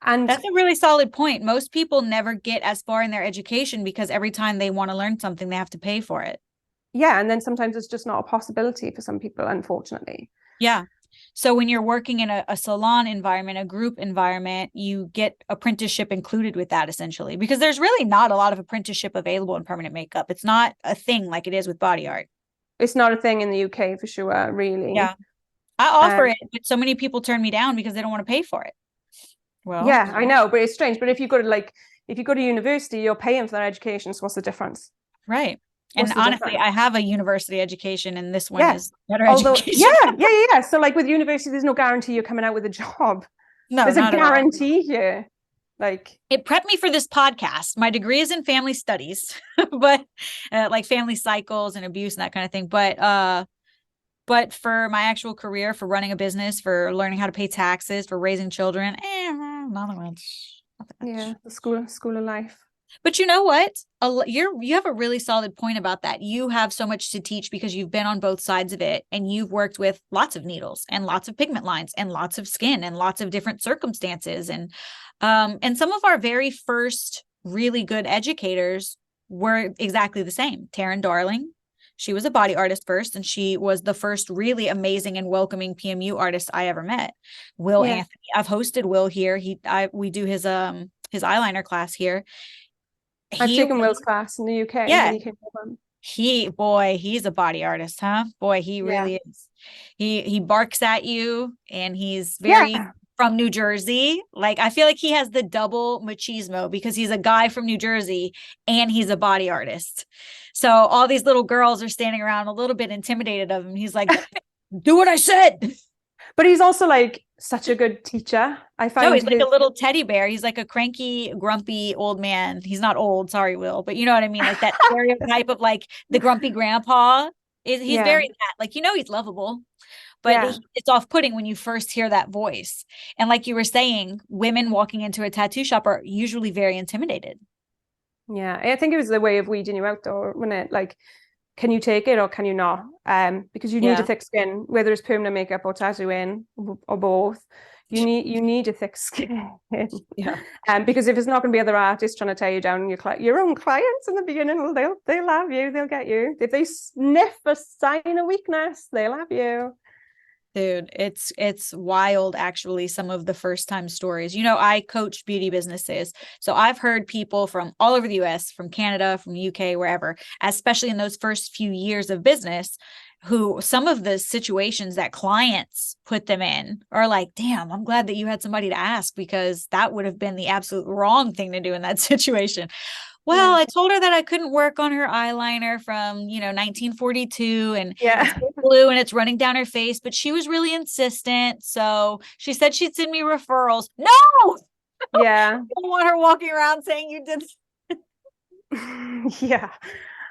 And that's a really solid point. Most people never get as far in their education because every time they want to learn something, they have to pay for it. Yeah. And then sometimes it's just not a possibility for some people, unfortunately. Yeah. So when you're working in a salon environment, a group environment, you get apprenticeship included with that, essentially, because there's really not a lot of apprenticeship available in permanent makeup. It's not a thing like it is with body art. It's not a thing in the UK for sure, really. Yeah. I offer it, but so many people turn me down because they don't want to pay for it. Well, yeah, I know, but it's strange. But if you go to university, you're paying for their education. So what's the difference? Right. And What's the honestly, difference? I have a university education, and this one Yeah. is better Although, education. yeah. So like with university, there's no guarantee you're coming out with a job. No, There's a not at all. guarantee here. Like, It prepped me for this podcast. My degree is in family studies, but like family cycles and abuse and that kind of thing. But for my actual career, for running a business, for learning how to pay taxes, for raising children, not much. yeah, the school of life. But you know what? You have a really solid point about that. You have so much to teach because you've been on both sides of it, and you've worked with lots of needles and lots of pigment lines and lots of skin and lots of different circumstances. And some of our very first really good educators were exactly the same. Taryn Darling, she was a body artist first, and she was the first really amazing and welcoming PMU artist I ever met. Will Anthony, I've hosted Will here. We do his eyeliner class here. I've taken Will's class in the UK. Yeah. When he came over. He's a body artist, huh? Boy, he really is. He barks at you, and he's very from New Jersey. Like, I feel like he has the double machismo because he's a guy from New Jersey and he's a body artist. So all these little girls are standing around a little bit intimidated of him. He's like, do what I said. But he's also like such a good teacher. I find he's like a little teddy bear. He's like a cranky, grumpy old man. He's not old, sorry, Will, but you know what I mean? Like that stereotype of like the grumpy grandpa. He's very that. Like, he's lovable, but it's off-putting when you first hear that voice. And like you were saying, women walking into a tattoo shop are usually very intimidated. Yeah, I think it was the way of weeding you out, though, when it like, can you take it or can you not? Because you need a thick skin, whether it's permanent makeup or tattooing or both. You need a thick skin. Because if it's not going to be other artists trying to tear you down, your own clients in the beginning, they'll have you, they'll get you. If they sniff a sign of weakness, they'll have you. Dude, it's wild, actually, some of the first time stories. I coach beauty businesses. So I've heard people from all over the US, from Canada, from the UK, wherever, especially in those first few years of business, who some of the situations that clients put them in are like, damn, I'm glad that you had somebody to ask, because that would have been the absolute wrong thing to do in that situation. Well, I told her that I couldn't work on her eyeliner from, 1942 and it's blue and it's running down her face, but she was really insistent. So she said she'd send me referrals. No! Yeah. I don't want her walking around saying you did. Yeah,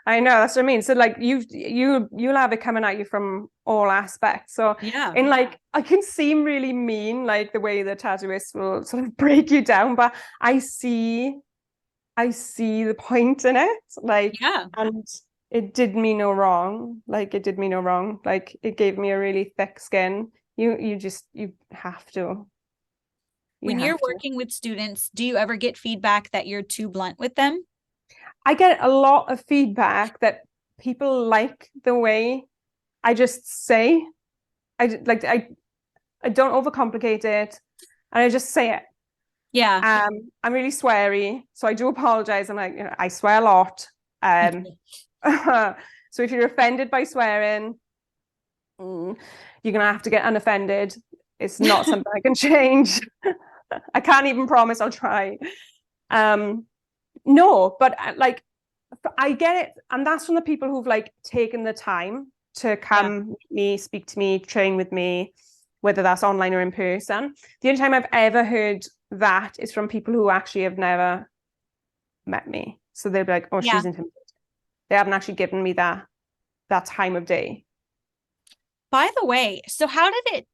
I know. That's what I mean. So like you'll have it coming at you from all aspects. So and like I can seem really mean, like the way the tattooists will sort of break you down, but I see the point in it, like, and it did me no wrong. Like, it did me no wrong. Like, it gave me a really thick skin. You have to. When you're working with students, do you ever get feedback that you're too blunt with them? I get a lot of feedback that people like the way I just say. I don't overcomplicate it, and I just say it. Yeah. I'm really sweary, so I do apologize. I'm like, I swear a lot. So if you're offended by swearing, you're gonna have to get unoffended. It's not something I can change. I can't even promise I'll try. No, but like, I get it, and that's from the people who've like taken the time to come meet me, speak to me, train with me, whether that's online or in person. The only time I've ever heard that is from people who actually have never met me. So they'll be like, oh, she's intimidated. They haven't actually given me that time of day. By the way, so how did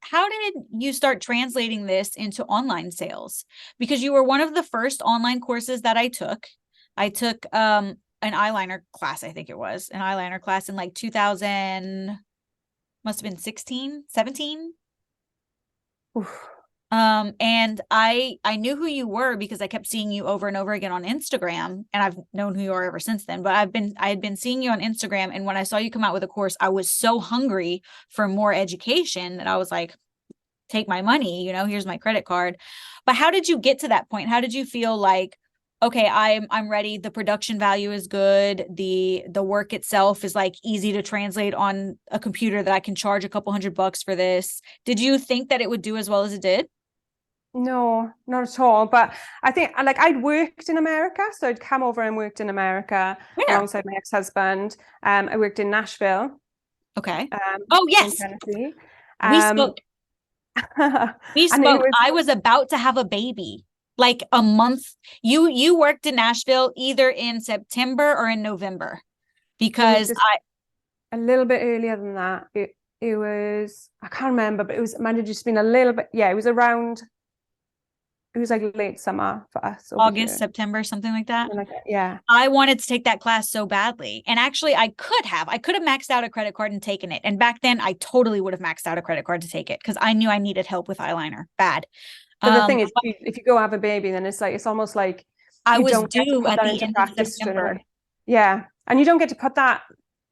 you start translating this into online sales? Because you were one of the first online courses that I took. I took an eyeliner class, I think it was an eyeliner class in like 2000, must have been 16, 17. Oof. And I knew who you were because I kept seeing you over and over again on Instagram, and I've known who you are ever since then. But I had been seeing you on Instagram, and when I saw you come out with a course, I was so hungry for more education that I was like, take my money, here's my credit card. But how did you get to that point? How did you feel like, okay, I'm ready. The production value is good. The work itself is like easy to translate on a computer that I can charge a couple $100 for this. Did you think that it would do as well as it did? No, not at all. But I think like I'd worked in America, so I'd come over and worked in America Where? alongside my ex-husband. I worked in Nashville, Okay. Oh, in yes. Tennessee. We Um, spoke. We and it spoke. was I was about to have a baby like a month. You worked in Nashville either in September or in November it was because just a little bit earlier than that. It was, I can't remember, but it might have just been a little bit. Yeah, it was like late summer for us over August, here. September, something like that. Something like that. Yeah. I wanted to take that class so badly. And actually I could have maxed out a credit card and taken it. And back then I totally would have maxed out a credit card to take it because I knew I needed help with eyeliner bad. But the thing is, if you go have a baby, then it's almost like I you was don't get to due put at that the into end of practice straight September. away. Yeah. And you don't get to put that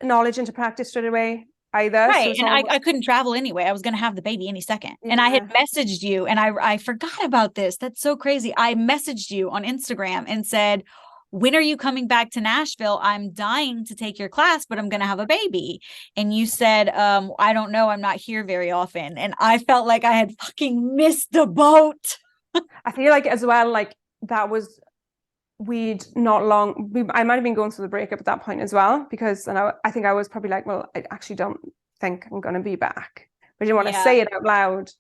knowledge into practice straight away either. Right. So it's And almost, I couldn't travel anyway. I was going to have the baby any second. And I had yeah. messaged you and I forgot about this. That's so crazy. I messaged you on Instagram and said, when are you coming back to Nashville? I'm dying to take your class, but I'm going to have a baby. And you said, I don't know. I'm not here very often. And I felt like I had fucking missed the boat. I feel like as well, like that was I might have been going through the breakup at that point as well, because I think I was probably like, well, I actually don't think I'm going to be back. But I didn't want to say it out loud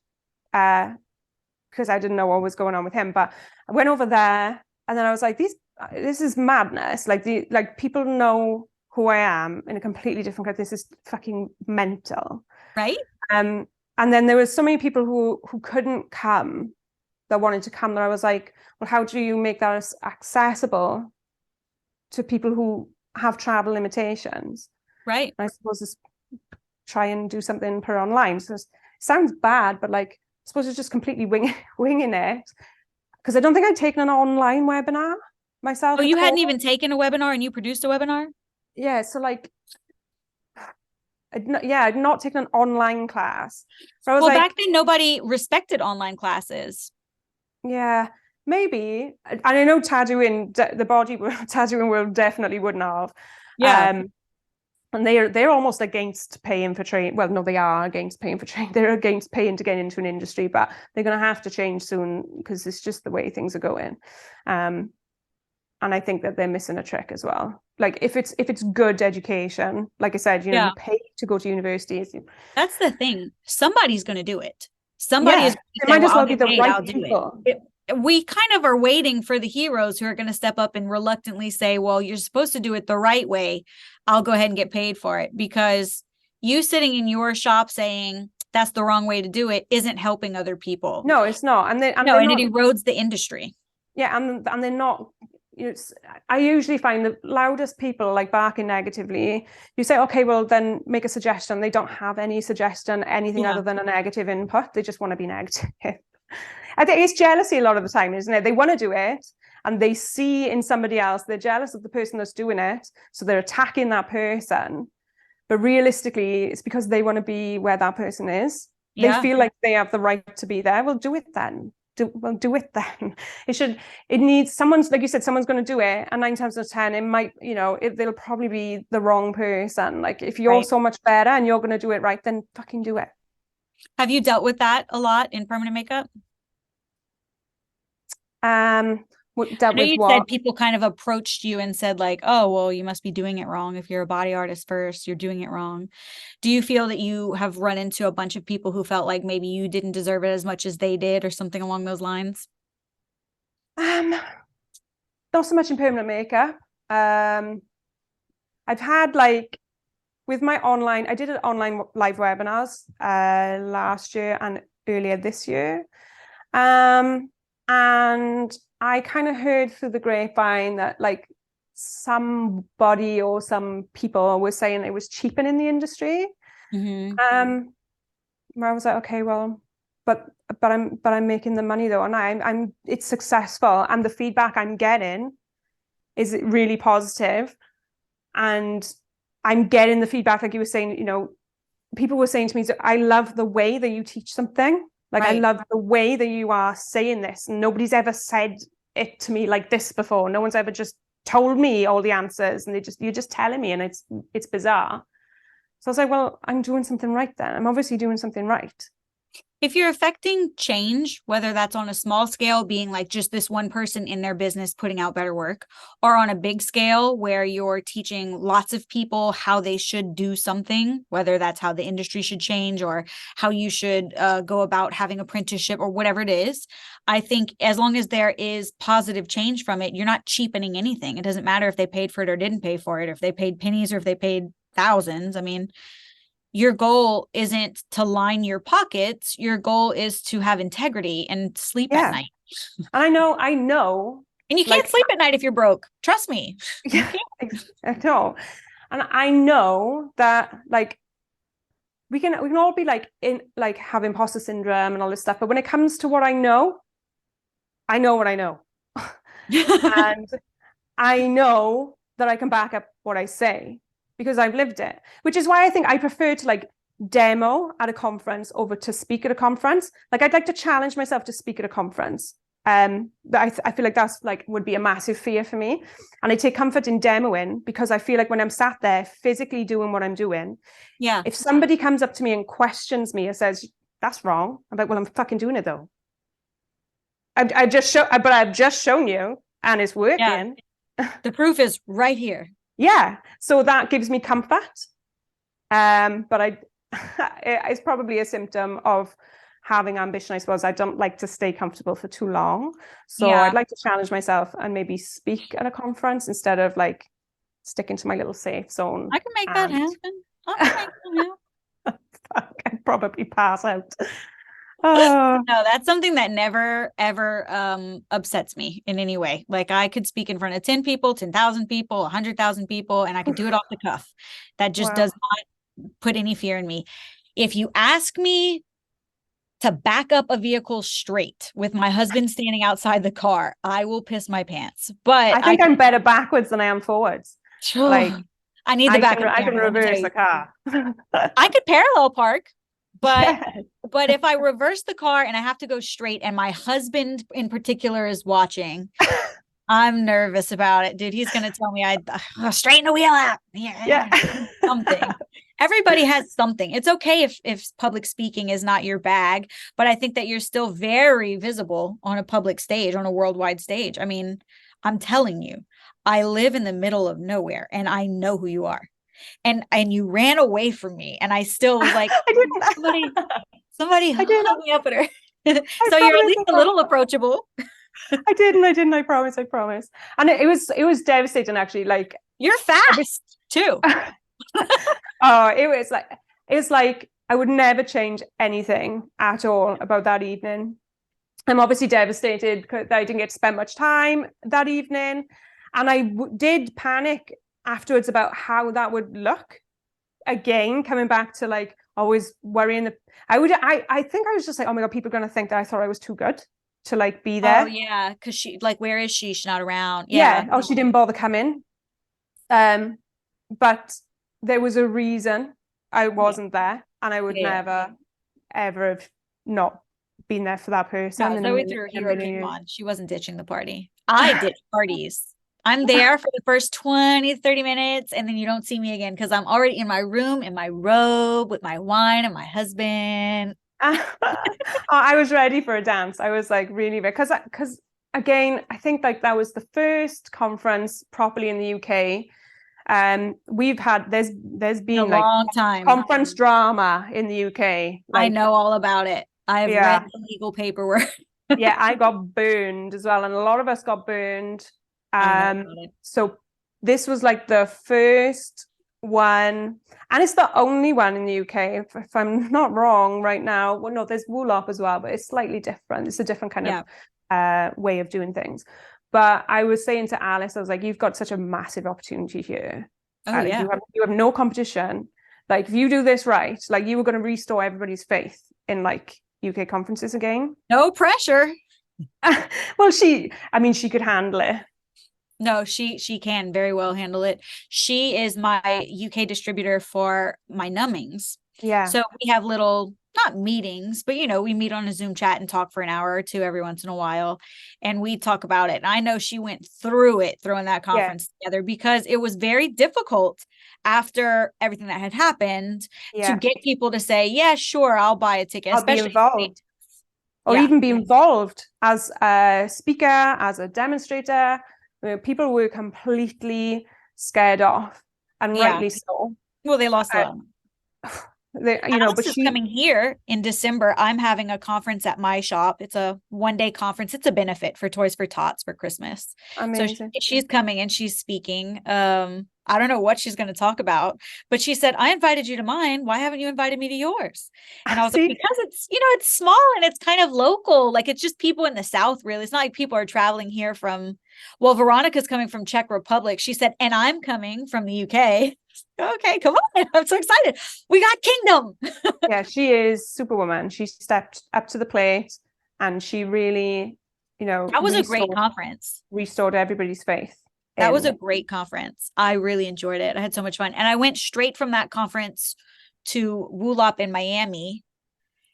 because I didn't know what was going on with him. But I went over there and then I was like, this is madness. Like people know who I am in a completely different way. This is fucking mental. Right. And then there was so many people who couldn't come that wanted to come, that I was like, well, how do you make that accessible to people who have travel limitations? Right. And I suppose it's try and do something per online. So it sounds bad, but like, I suppose it's just completely winging it. Because I don't think I'd taken an online webinar myself. Oh, you hadn't even taken a webinar and you produced a webinar? Yeah. So like, I'd not taken an online class. So I was like, back then nobody respected online classes. Yeah, maybe. And I know tattooing, the body tattooing world definitely wouldn't have. Yeah. And they're almost against paying for training. Well, no, they are against paying for training. They're against paying to get into an industry, but they're going to have to change soon because it's just the way things are going. And I think that they're missing a trick as well. Like if it's good education, like I said, you pay to go to universities. That's the thing. Somebody's going to do it. Somebody is. It might as well be the right people. We kind of are waiting for the heroes who are going to step up and reluctantly say, well, you're supposed to do it the right way. I'll go ahead and get paid for it, because you sitting in your shop saying that's the wrong way to do it isn't helping other people. No, it's not. And it erodes the industry. Yeah. And they're not, I usually find the loudest people like barking negatively. You say, okay, well then make a suggestion. They don't have any suggestion, anything other than a negative input. They just want to be negative. I think it's jealousy a lot of the time, isn't it? They want to do it and they see in somebody else, they're jealous of the person that's doing it. So they're attacking that person. But realistically, it's because they want to be where that person is. Yeah. They feel like they have the right to be there. Well, do it then. Do it then. It needs someone's, like you said, someone's going to do it. And 9 times out of 10, it might, they'll probably be the wrong person. Like if you're so much better and you're going to do it right, then fucking do it. Have you dealt with that a lot in permanent makeup? I know you said people kind of approached you and said like, oh, well, you must be doing it wrong. If you're a body artist first, you're doing it wrong. Do you feel that you have run into a bunch of people who felt like maybe you didn't deserve it as much as they did or something along those lines? Not so much in permanent makeup. I've had like with my online, I did an online live webinars last year and earlier this year. And I kind of heard through the grapevine that like somebody or some people were saying it was cheapening the industry. Mm-hmm. Where I was like, okay, well, but I'm making the money though, and it's successful, and the feedback I'm getting is really positive, and I'm getting the feedback like you were saying. People were saying to me, I love the way that you teach something. Like, I love the way that you are saying this. Nobody's ever said it to me like this before. No one's ever just told me all the answers, and you're just telling me, and it's bizarre. So I was like, well, I'm doing something right then. I'm obviously doing something right. If you're affecting change, whether that's on a small scale, being like just this one person in their business putting out better work, or on a big scale where you're teaching lots of people how they should do something, whether that's how the industry should change or how you should go about having apprenticeship or whatever it is, I think as long as there is positive change from it, you're not cheapening anything. It doesn't matter if they paid for it or didn't pay for it, or if they paid pennies or if they paid thousands. I mean, your goal isn't to line your pockets. Your goal is to have integrity and sleep at night. I know. And you can't sleep at night if you're broke. Trust me. Yeah, I know. And I know that like we can all be like in like have imposter syndrome and all this stuff. But when it comes to what I know what I know. And I know that I can back up what I say, because I've lived it, which is why I think I prefer to like demo at a conference over to speak at a conference. Like I'd like to challenge myself to speak at a conference. But I feel like that's like would be a massive fear for me. And I take comfort in demoing, because I feel like when I'm sat there physically doing what I'm doing, if somebody comes up to me and questions me or says, that's wrong, I'm like, well, I'm fucking doing it though. I've just shown you and it's working. Yeah. The proof is right here. Yeah, so that gives me comfort, but it's probably a symptom of having ambition, I suppose. I don't like to stay comfortable for too long, so I'd like to challenge myself and maybe speak at a conference instead of like sticking to my little safe zone. I can make that happen. I can make that happen. I'd probably pass out. No, that's something that never ever upsets me in any way. Like I could speak in front of 10 people, 10,000 people, 100,000 people, and I could do it off the cuff. That just does not put any fear in me. If you ask me to back up a vehicle straight with my husband standing outside the car, I will piss my pants. But I think I'm better backwards than I am forwards. Like I need the backup. I can reverse the car. I could parallel park. But if I reverse the car and I have to go straight and my husband in particular is watching, I'm nervous about it, dude. He's going to tell me I straighten the wheel out. Yeah. Something. Everybody has something. It's okay if public speaking is not your bag, but I think that you're still very visible on a public stage, on a worldwide stage. I mean, I'm telling you, I live in the middle of nowhere and I know who you are. And you ran away from me, and I still was like, I didn't. somebody hung me up at her. So you're at least a little approachable. I didn't. I promise. And it was devastating, actually. Like you're fast too. It was like I would never change anything at all about that evening. I'm obviously devastated because I didn't get to spend much time that evening, and I did panic afterwards about how that would look. Again, coming back to like always worrying that I think I was just like, oh my God, people are going to think that I thought I was too good to like be there. Oh yeah, because she like, where is she? She's not around. Yeah. Oh, she didn't bother coming. But there was a reason I wasn't there, and I would never ever have not been there for that person. No, Zoe threw her hero game on. She wasn't ditching the party. I ditch parties. I'm there for the first 20, 30 minutes, and then you don't see me again because I'm already in my room, in my robe, with my wine and my husband. I was ready for a dance. I was like really, because again, I think like that was the first conference properly in the UK. We've had there's been a long time conference drama in the UK. I know all about it. I've read the legal paperwork. Yeah, I got burned as well, and a lot of us got burned. So this was like the first one, and it's the only one in the UK, if I'm not wrong right now. Well, no, there's Woolop as well, but it's slightly different. It's a different kind of way of doing things. But I was saying to Alice, I was like, you've got such a massive opportunity here. You have no competition. Like, if you do this right, like you were going to restore everybody's faith in like UK conferences again. No pressure. Well, she could handle it. No, she can very well handle it. She is my UK distributor for my numbings. Yeah. So we have little, not meetings, but we meet on a Zoom chat and talk for an hour or two every once in a while. And we talk about it. And I know she went through it, throwing that conference together, because it was very difficult after everything that had happened to get people to say, yeah, sure, I'll buy a ticket. I'll be involved. Or even be involved as a speaker, as a demonstrator. People were completely scared off, and rightly so. Well, they lost a lot. But she's coming here in December. I'm having a conference at my shop. It's a one-day conference. It's a benefit for Toys for Tots for Christmas. Amazing. So she's coming and she's speaking. I don't know what she's going to talk about, but she said, I invited you to mine. Why haven't you invited me to yours? And I was like, because it's, it's small and it's kind of local. Like, it's just people in the South, really. It's not like people are traveling here from, well, Veronica's coming from Czech Republic. She said, and I'm coming from the UK. Okay, come on. I'm so excited. We got kingdom. Yeah, she is Superwoman. She stepped up to the plate and she really, that was a great conference. Restored everybody's faith. That was a great conference. I really enjoyed it. I had so much fun. And I went straight from that conference to WooLop in Miami.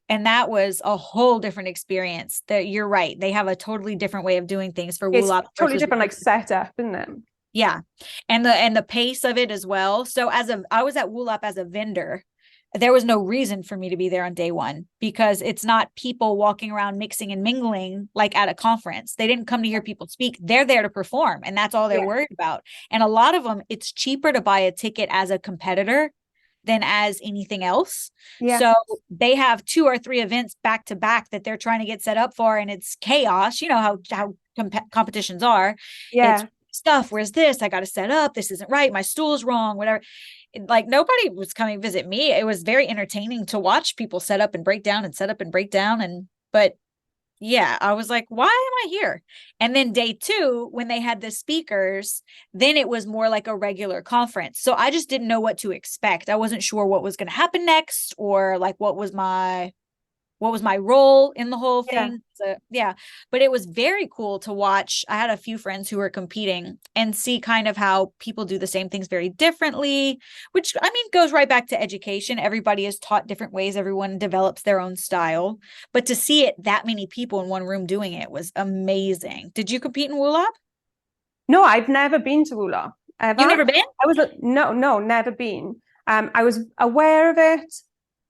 And that was a whole different experience. That you're right. They have a totally different way of doing things for WooLop. Totally different, like, setup, isn't it? Yeah. And the pace of it as well. So I was at WooLop as a vendor. There was no reason for me to be there on day one, because it's not people walking around mixing and mingling like at a conference. They didn't come to hear people speak. They're there to perform, and that's all they're worried about. And a lot of them, it's cheaper to buy a ticket as a competitor than as anything else. Yeah. So they have 2 or 3 events back to back that they're trying to get set up for, and it's chaos. You know how competitions are. Yeah. It's stuff. Where's this? I got to set up. This isn't right. My stool's wrong, whatever. Like, nobody was coming to visit me. It was very entertaining to watch people set up and break down and set up and break down. But yeah, I was like, why am I here? And then day 2, when they had the speakers, then it was more like a regular conference. So I just didn't know what to expect. I wasn't sure what was going to happen next, or like what was my role in the whole thing. So, but it was very cool to watch. I had a few friends who were competing and see kind of how people do the same things very differently, which, I mean, goes right back to education. Everybody is taught different ways. Everyone develops their own style, but to see it, that many people in one room doing it, was amazing. Did you compete in WooLop? No, I've never been to WooLop. You've never been? No, never been. I was aware of it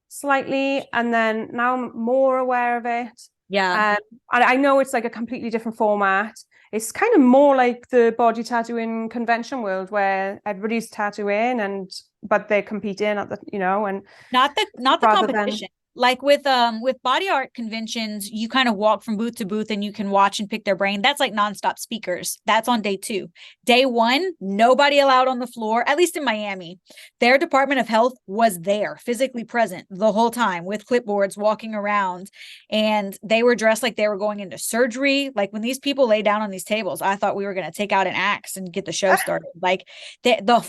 slightly, and then now I'm more aware of it. Yeah. And I know it's like a completely different format. It's kind of more like the body tattooing convention world, where everybody's tattooing but they're competing at the, and not the competition. Like with body art conventions, you kind of walk from booth to booth and you can watch and pick their brain. That's like nonstop speakers. That's on day 2. Day 1, nobody allowed on the floor, at least in Miami. Their Department of Health was there, physically present the whole time with clipboards, walking around. And they were dressed like they were going into surgery. Like, when these people lay down on these tables, I thought we were going to take out an axe and get the show started. Like, the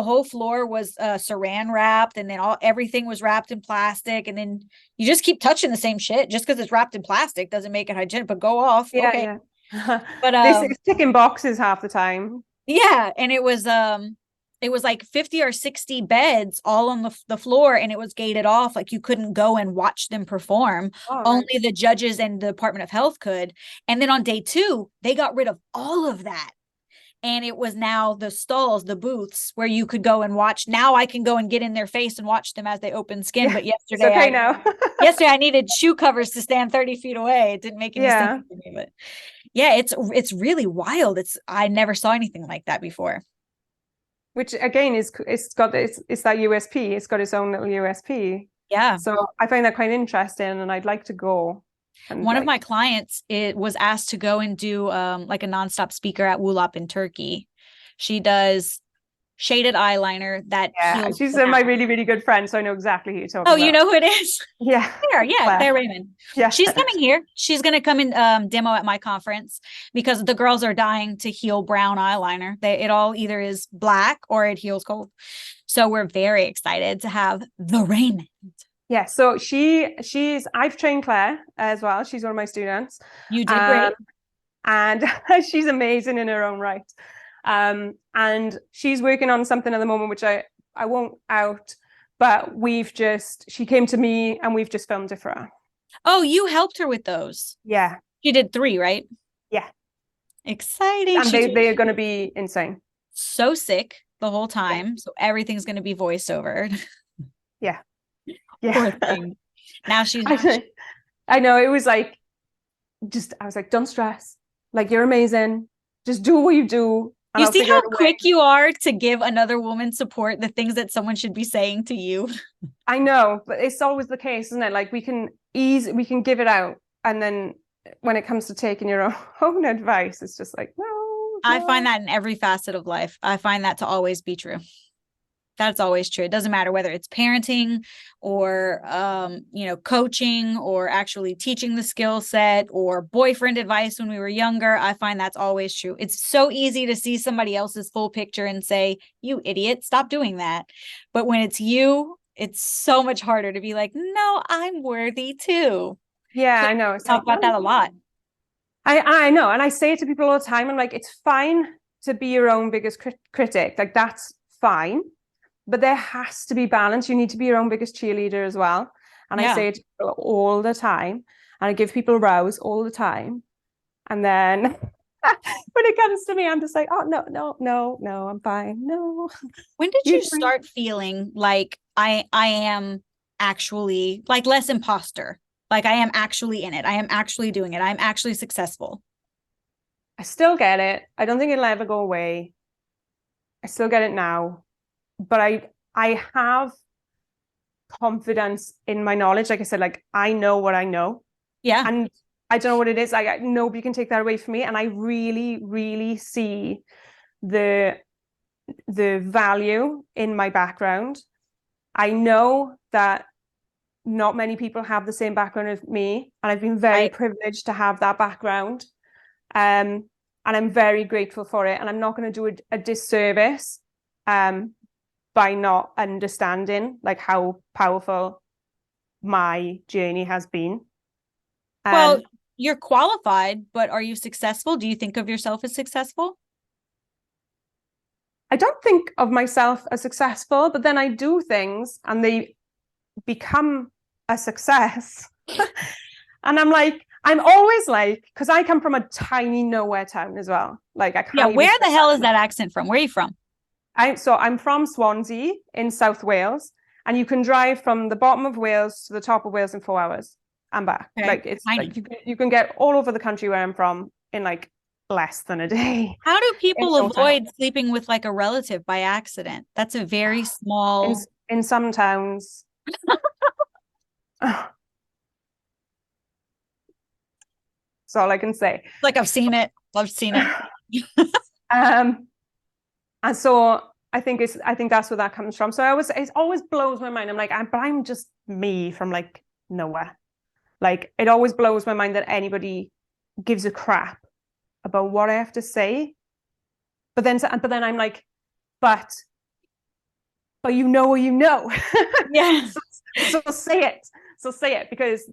whole floor was saran wrapped, and then everything was wrapped in plastic. And then you just keep touching the same shit. Just because it's wrapped in plastic doesn't make it hygienic, but go off. Yeah, okay. Yeah. But this is ticking boxes half the time. Yeah. And it was like 50 or 60 beds all on the floor, and it was gated off. Like, you couldn't go and watch them perform. Only the judges and the Department of Health could. And then on day 2, they got rid of all of that. And it was now the stalls, the booths, where you could go and watch. Now I can go and get in their face and watch them as they open skin. Yeah, but yesterday, it's okay now. Yesterday I needed shoe covers to stand 30 feet away. It didn't make any sense to me. But yeah, it's really wild. I never saw anything like that before. Which again it's that USP. It's got its own little USP. Yeah. So I find that quite interesting, and I'd like to go. One of my clients, it was asked to go and do like a nonstop speaker at WooLop in Turkey. She does shaded eyeliner that heals. She's my really, really good friend, so I know exactly who you're talking about. You know who it is? Yeah. Claire Raymond. Yeah. She's coming here. She's going to come and demo at my conference, because the girls are dying to heal brown eyeliner. It all either is black or it heals cold. So we're very excited to have the Raymond. Yeah, so I've trained Claire as well. She's one of my students. You did great. And she's amazing in her own right. And she's working on something at the moment, which I won't out, but she came to me and we've just filmed it for her. Oh, you helped her with those. Yeah. She did 3, right? Yeah. Exciting. And they are going to be insane. So sick the whole time. Yeah. So everything's going to be voiceover. Yeah. Poor thing. Now she's. I know. It was like, I was like, don't stress. Like, you're amazing. Just do what you do. You see how quick you are to give another woman support, the things that someone should be saying to you. I know, but it's always the case, isn't it? Like, we can give it out. And then when it comes to taking your own advice, it's just like, no. I find that in every facet of life. I find that to always be true. That's always true. It doesn't matter whether it's parenting or, coaching or actually teaching the skill set or boyfriend advice when we were younger. I find that's always true. It's so easy to see somebody else's full picture and say, you idiot, stop doing that. But when it's you, it's so much harder to be like, no, I'm worthy too. Yeah, I know. I talk about that a lot. I know. And I say it to people all the time. I'm like, it's fine to be your own biggest critic. Like, that's fine. But there has to be balance. You need to be your own biggest cheerleader as well. And I say it to people all the time. And I give people rows all the time. And then when it comes to me, I'm just like, oh, no, I'm fine. No. When did you start feeling like I am actually like less imposter? Like I am actually in it. I am actually doing it. I'm actually successful. I still get it. I don't think it'll ever go away. I still get it now. But I have confidence in my knowledge. Like I said, like I know what I know. Yeah. And I don't know what it is. Like nobody can take that away from me. And I really, really see the value in my background. I know that not many people have the same background as me. And I've been very privileged to have that background. And I'm very grateful for it. And I'm not going to do a disservice by not understanding like how powerful my journey has been. Well, you're qualified, but are you successful? Do you think of yourself as successful? I don't think of myself as successful, but then I do things and they become a success. And I'm always like, because I come from a tiny nowhere town as well. Like I can't. Where the hell is that accent from? Where are you from? I'm from Swansea in South Wales, and you can drive from the bottom of Wales to the top of Wales in 4 hours and back. Okay. Like it's like you can get all over the country where I'm from in like less than a day. How do people avoid sleeping with like a relative by accident? That's a very small. In some towns. That's all I can say. Like I've seen it. And so I think that's where that comes from. So it always blows my mind. I'm like, I'm just me from like nowhere. Like it always blows my mind that anybody gives a crap about what I have to say. But then I'm like, but you know what you know. Yeah. so say it. So say it because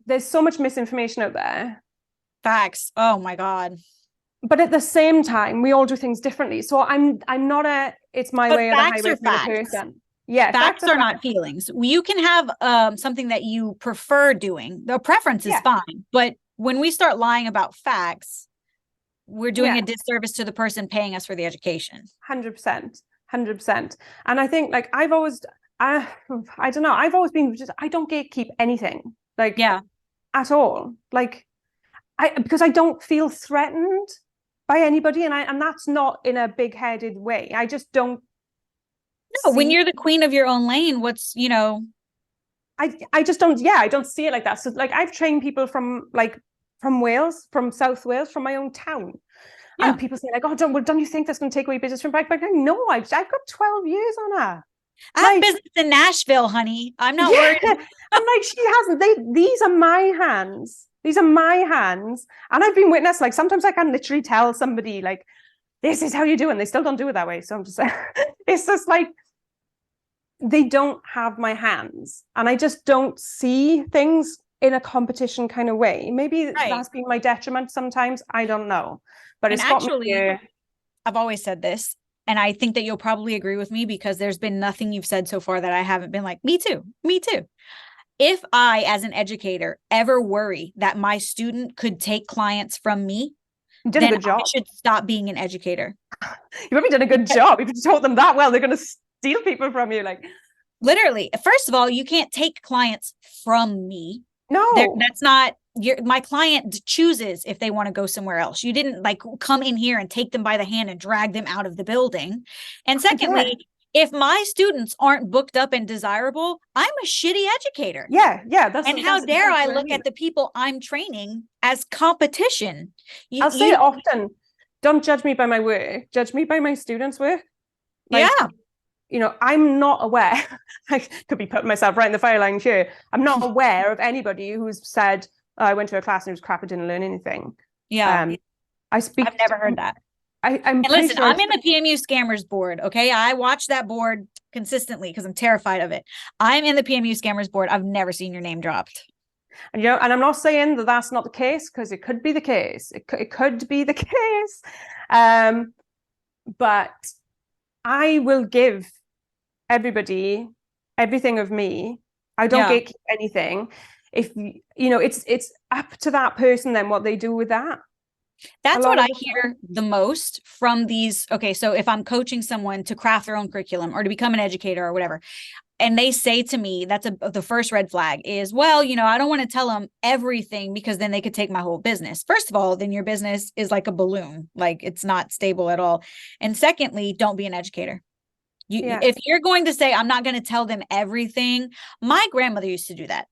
there's so much misinformation out there. Facts. Oh my God. But at the same time, we all do things differently. So I'm not it's my way or the highway kind of person. Yeah, facts are not feelings. You can have something that you prefer doing. The preference is fine. But when we start lying about facts, we're doing a disservice to the person paying us for the education. 100%. And I think like I don't know. I've always been I don't gatekeep anything. Like at all. Like because I don't feel threatened by anybody, and that's not in a big-headed way. I just don't. No, when you're the queen of your own lane, what's I just don't. Yeah, I don't see it like that. So like I've trained people from Wales, from South Wales, from my own town, and people say like, "Oh, don't you think that's going to take away business from back?" No, I've got 12 years on her. I have business in Nashville, honey. I'm not worried. I'm like, she hasn't. These are my hands. These are my hands. And I've been witness, like sometimes I can literally tell somebody like, this is how you do it. And they still don't do it that way. So I'm just like, it's just like, they don't have my hands. And I just don't see things in a competition kind of way. Maybe that's been my detriment sometimes. I don't know. But it's actually, I've always said this. and I think that you'll probably agree with me because there's been nothing you've said so far that I haven't been like, me too, me too. If I, as an educator, ever worry that my student could take clients from me, You did a then good job. I should stop being an educator. You've probably done a good job. If you taught them that well, they're going to steal people from you. Like, literally, first of all, you can't take clients from me. no, That's not my client chooses if they want to go somewhere else. You didn't like come in here and take them by the hand and drag them out of the building. And secondly, if my students aren't booked up and desirable, I'm a shitty educator. Yeah. And how dare I look at the people I'm training as competition? I'll say it often. Don't judge me by my work. Judge me by my students' work. Like, yeah. You know, I'm not aware. I could be putting myself right in the fire line here. I'm not aware of anybody who's said, oh, I went to a class and it was crap, I didn't learn anything. Yeah. I've never heard that. And listen, I'm in the PMU scammers board. Okay. I watch that board consistently because I'm terrified of it. I'm in the PMU scammers board. I've never seen your name dropped. And, you know, and I'm not saying that that's not the case, because it could be the case. It could be the case. But I will give everybody everything of me. I don't gatekeep anything. If you know, it's up to that person then what they do with that. That's what I hear the most from these. Okay, so if I'm coaching someone to craft their own curriculum or to become an educator or whatever, and they say to me, that's the first red flag is, well, you know, I don't want to tell them everything because then they could take my whole business. First of all, then your business is like a balloon, like it's not stable at all. And secondly, don't be an educator. If you're going to say, I'm not going to tell them everything, my grandmother used to do that.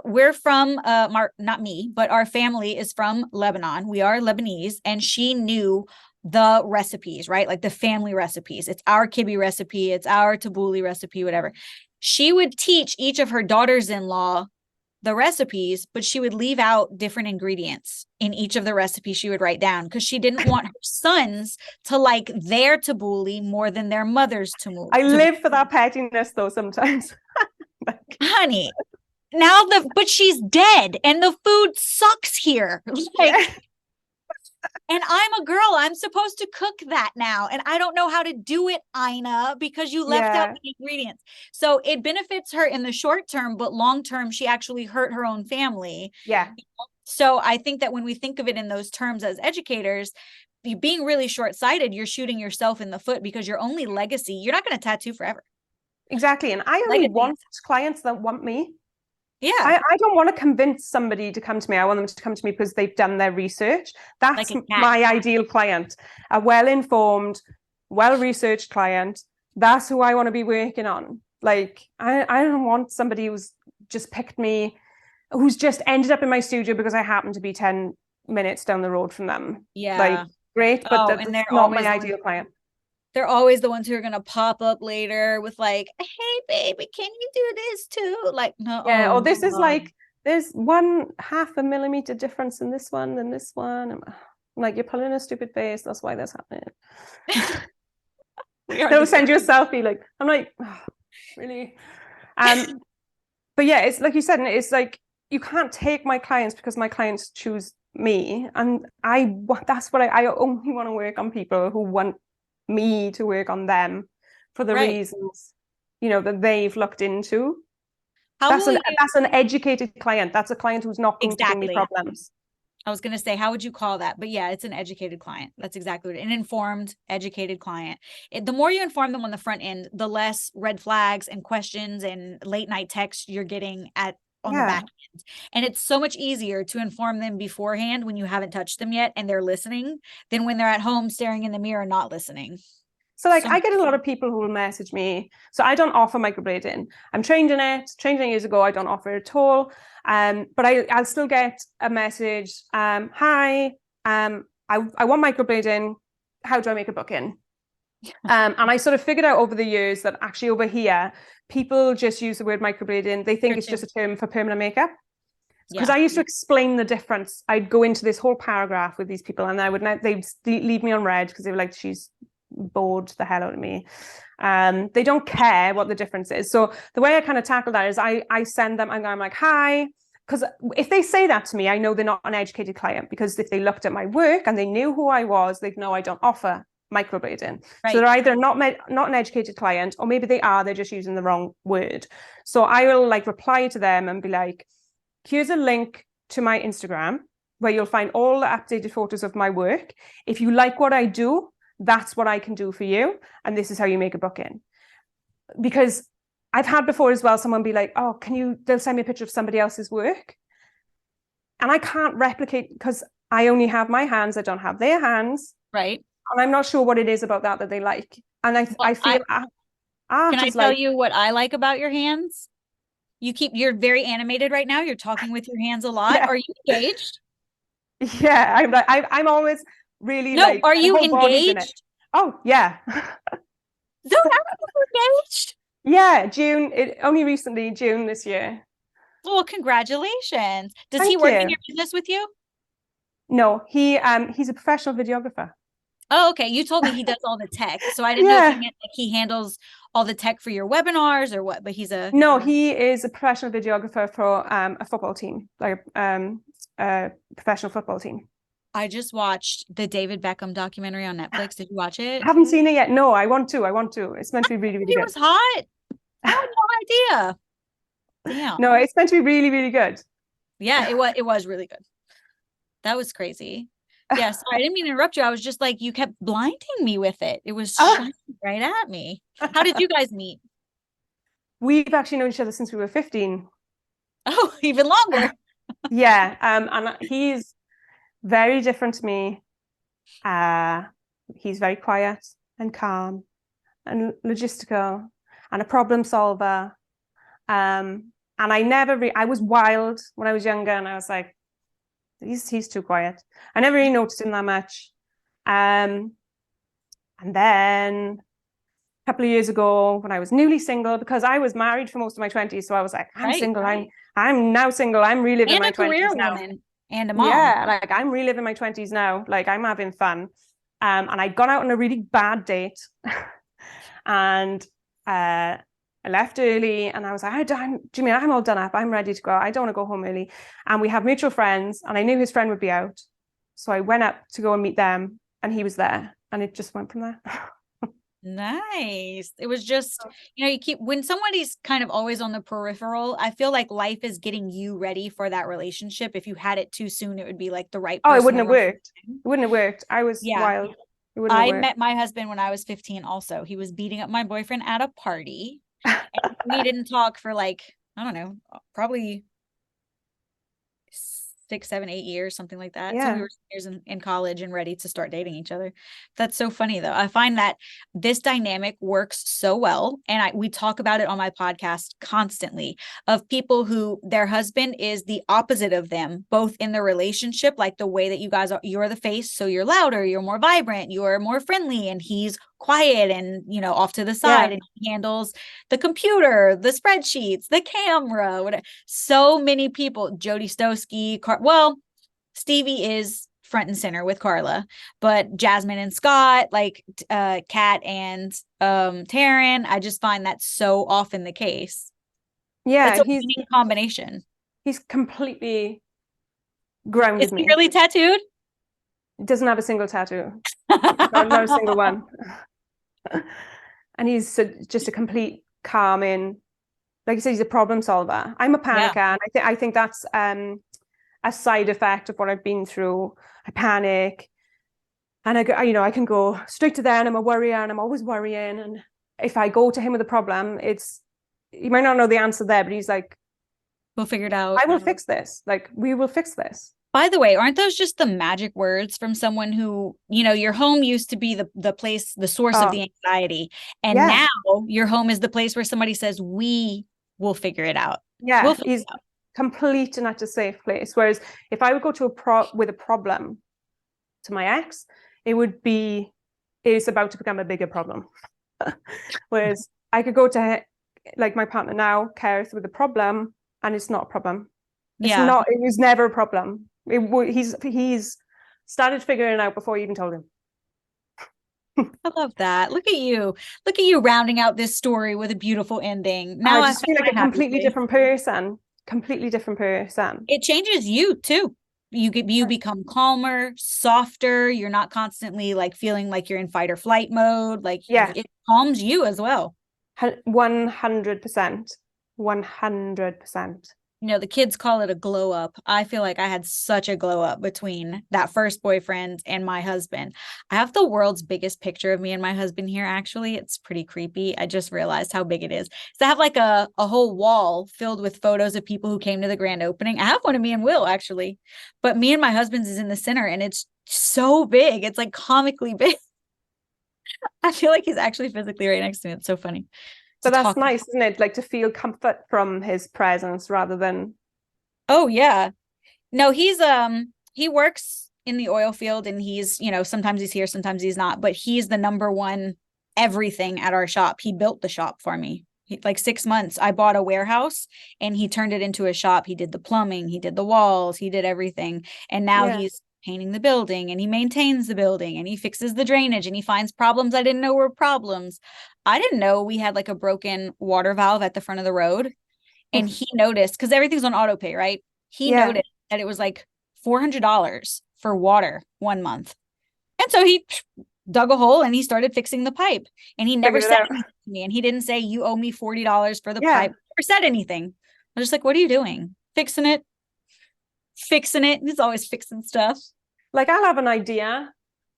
We're from, not me, but our family is from Lebanon. We are Lebanese, and she knew the recipes, right? Like the family recipes. It's our kibbeh recipe. It's our tabbouleh recipe, whatever. She would teach each of her daughters-in-law the recipes, but she would leave out different ingredients in each of the recipes she would write down because she didn't want her sons to like their tabbouleh more than their mother's tabbouleh. I live for that pettiness though sometimes. Honey, but she's dead and the food sucks here. Like, and I'm a girl. I'm supposed to cook that now. And I don't know how to do it, Ina, because you left out the ingredients. So it benefits her in the short term, but long term, she actually hurt her own family. Yeah. So I think that when we think of it in those terms as educators, you being really short-sighted, you're shooting yourself in the foot because your only legacy, you're not going to tattoo forever. Exactly. And I only want clients that want me. Yeah. I don't want to convince somebody to come to me. I want them to come to me because they've done their research. That's like my ideal client, a well-informed, well-researched client. That's who I want to be working on. Like, I don't want somebody who's just picked me, who's just ended up in my studio because I happen to be 10 minutes down the road from them. Yeah. Like, great, but that's not my ideal client. They're always the ones who are going to pop up later with like, hey, baby, can you do this too? Like, no. Yeah, or this is like, there's 1/2 millimeter difference in this one than this one. I'm like, you're pulling a stupid face. That's why that's happening. They'll send you a selfie. Like, I'm like, oh, really? But yeah, it's like you said, and it's like, you can't take my clients because my clients choose me. And that's what I only want to work on people who want me to work on them for the reasons, you know, that they've looked into. That's an educated client. That's a client who's not going to give me problems. I was going to say, how would you call that? But yeah, it's an educated client. That's exactly what an informed, educated client. The more you inform them on the front end, the less red flags and questions and late night texts you're getting on the back end. And it's so much easier to inform them beforehand when you haven't touched them yet and they're listening than when they're at home staring in the mirror not listening. So like, I get a lot of people who will message me. So I don't offer microblading. I'm trained in it years ago. I don't offer it at all. But I'll still get a message. Hi, I want microblading. How do I make a booking? And I sort of figured out over the years that actually over here, people just use the word microblading. They think it's just a term for permanent makeup. Because I used to explain the difference. I'd go into this whole paragraph with these people and they'd leave me on red because they were like, she's bored the hell out of me. They don't care what the difference is. So the way I kind of tackle that is I send them, I'm like, hi. Because if they say that to me, I know they're not an educated client, because if they looked at my work and they knew who I was, they'd know I don't offer microblading. Right. So they're either not an educated client, or maybe they are, they're just using the wrong word. So I will like reply to them and be like, here's a link to my Instagram where you'll find all the updated photos of my work. If you like what I do, that's what I can do for you. And this is how you make a booking. Because I've had before as well, someone be like, oh, they'll send me a picture of somebody else's work. And I can't replicate because I only have my hands. I don't have their hands. Right. And I'm not sure what it is about that they like. And I feel art can I is tell like, you what I like about your hands? You're very animated right now. You're talking with your hands a lot. Yeah. Are you engaged? Yeah, I'm always really No, like, are my you whole body's in it. engaged? Oh, yeah. So are you engaged? Yeah, only recently, June this year. Well, congratulations. Does Thank he work in you. your business with you? No, he's a professional videographer. Oh, okay. You told me he does all the tech. So I didn't know if he meant like he handles all the tech for your webinars or what, but No, he is a professional videographer for a football team, like a professional football team. I just watched the David Beckham documentary on Netflix. Did you watch it? I haven't seen it yet. No, I want to. It's meant to be really, really He good. was hot. I had no idea. Damn. No, it's meant to be really, really good. Yeah, it was really good. That was crazy. Yeah, sorry, I didn't mean to interrupt you. I was just like, you kept blinding me with it. It was shining right at me. How did you guys meet? We've actually known each other since we were 15. Oh, even longer. Yeah, and he's very different to me. He's very quiet and calm and logistical and a problem solver. And I was wild when I was younger, and I was like, he's too quiet. I never really noticed him that much. And then a couple of years ago, when I was newly single, because I was married for most of my 20s, so I was like, I'm single. Right. I'm now single. I'm reliving And my a career 20s now. woman and a mom. Yeah, like I'm reliving my 20s now. Like I'm having fun. And I'd gone out on a really bad date, and I left early, and I was like, do you mean I'm all done up? I'm ready to go. I don't want to go home early. And we have mutual friends, and I knew his friend would be out. So I went up to go and meet them, and he was there, and it just went from there. Nice. It was just, when somebody's kind of always on the peripheral, I feel like life is getting you ready for that relationship. If you had it too soon, it would be like the right person. Oh, it wouldn't have worked. It wouldn't have worked. I was wild. I met my husband when I was 15 also. He was beating up my boyfriend at a party. And we didn't talk for like, I don't know, probably 6, 7, 8 years, something like that. Yeah. So we were years in college and ready to start dating each other. That's so funny though. I find that this dynamic works so well. And we talk about it on my podcast constantly, of people who their husband is the opposite of them, both in the relationship, like the way that you guys are, you're the face. So you're louder, you're more vibrant, you're more friendly, and he's quiet and, off to the side, and he handles the computer, the spreadsheets, the camera, whatever. So many people, Jody Stosky, Stevie is front and center with Carla, but Jasmine and Scott, like Kat and Taryn, I just find that so often the case. Yeah, it's a winning combination. He's completely grounded. Is he really tattooed? He doesn't have a single tattoo. Not a single one. And he's just a complete calming, like you said, he's a problem solver. I'm a panicker, and I think that's a side effect of what I've been through. I panic, and I can go straight to them. I'm a worrier, and I'm always worrying. And if I go to him with a problem, you might not know the answer there, but he's like, we'll figure it out. I will fix this. Like, we will fix this. By the way, aren't those just the magic words from someone who, your home used to be the place, the source of the anxiety. And now your home is the place where somebody says, we will figure it out. Yeah, he's complete and utter safe place. Whereas if I would go to with a problem to my ex, it's about to become a bigger problem. Whereas I could go to like my partner now, Gareth, with a problem, and it's not a problem. It was never a problem. He's started figuring it out before you even told him. I love that. Look at you rounding out this story with a beautiful ending. Now I just feel like a completely different person. It changes you too. You become calmer, softer. You're not constantly like feeling like you're in fight or flight mode. Like Yeah. it calms you as well. 100%. 100%. You know, the kids call it a glow up. I feel like I had such a glow up between that first boyfriend and my husband. I have the world's biggest picture of me and my husband here, actually. It's pretty creepy. I just realized how big it is. So I have like a whole wall filled with photos of people who came to the grand opening. I have one of me and Will, actually. But me and my husband's is in the center, and it's so big. It's like comically big. I feel like he's actually physically right next to me. It's so funny. But that's nice, isn't it? Like to feel comfort from his presence rather than. Oh yeah. No, he works in the oil field, and he's, you know, sometimes he's here, sometimes he's not, but he's the number one everything at our shop. He built the shop for me. Like 6 months, I bought a warehouse and he turned it into a shop. He did the plumbing, he did the walls, he did everything. And now he's painting the building, and he maintains the building, and he fixes the drainage, and he finds problems I didn't know were problems. I didn't know we had like a broken water valve at the front of the road. And he noticed, because everything's on auto pay, right? He noticed that it was like $400 for water 1 month. And so he dug a hole and he started fixing the pipe. And he never said anything to me. And he didn't say, you owe me $40 for the pipe. Never said anything. I was just like, what are you doing? Fixing it. He's always fixing stuff. Like I'll have an idea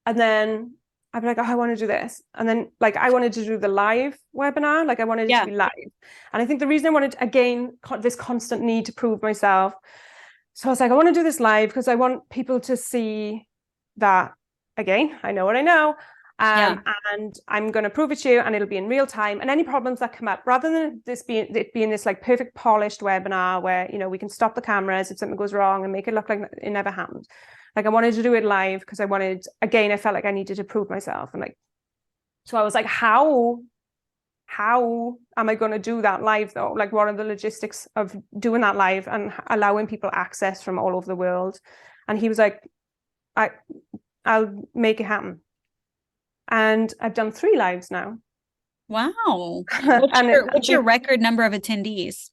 and then I'd be like, oh, I want to do this. And then like I wanted to do the live webinar. Like I wanted it to be live. And I think the reason I wanted, again, this constant need to prove myself. So I was like, I want to do this live because I want people to see that, again, I know what I know. And I'm going to prove it to you, and it'll be in real time. And any problems that come up, rather than it being this like perfect polished webinar where, you know, we can stop the cameras if something goes wrong and make it look like it never happened. Like I wanted to do it live because I felt like I needed to prove myself. And like, so I was like, how am I going to do that live though? Like what are the logistics of doing that live and allowing people access from all over the world? And he was like, I'll make it happen. And I've done 3 lives now. Wow. What's your record number of attendees?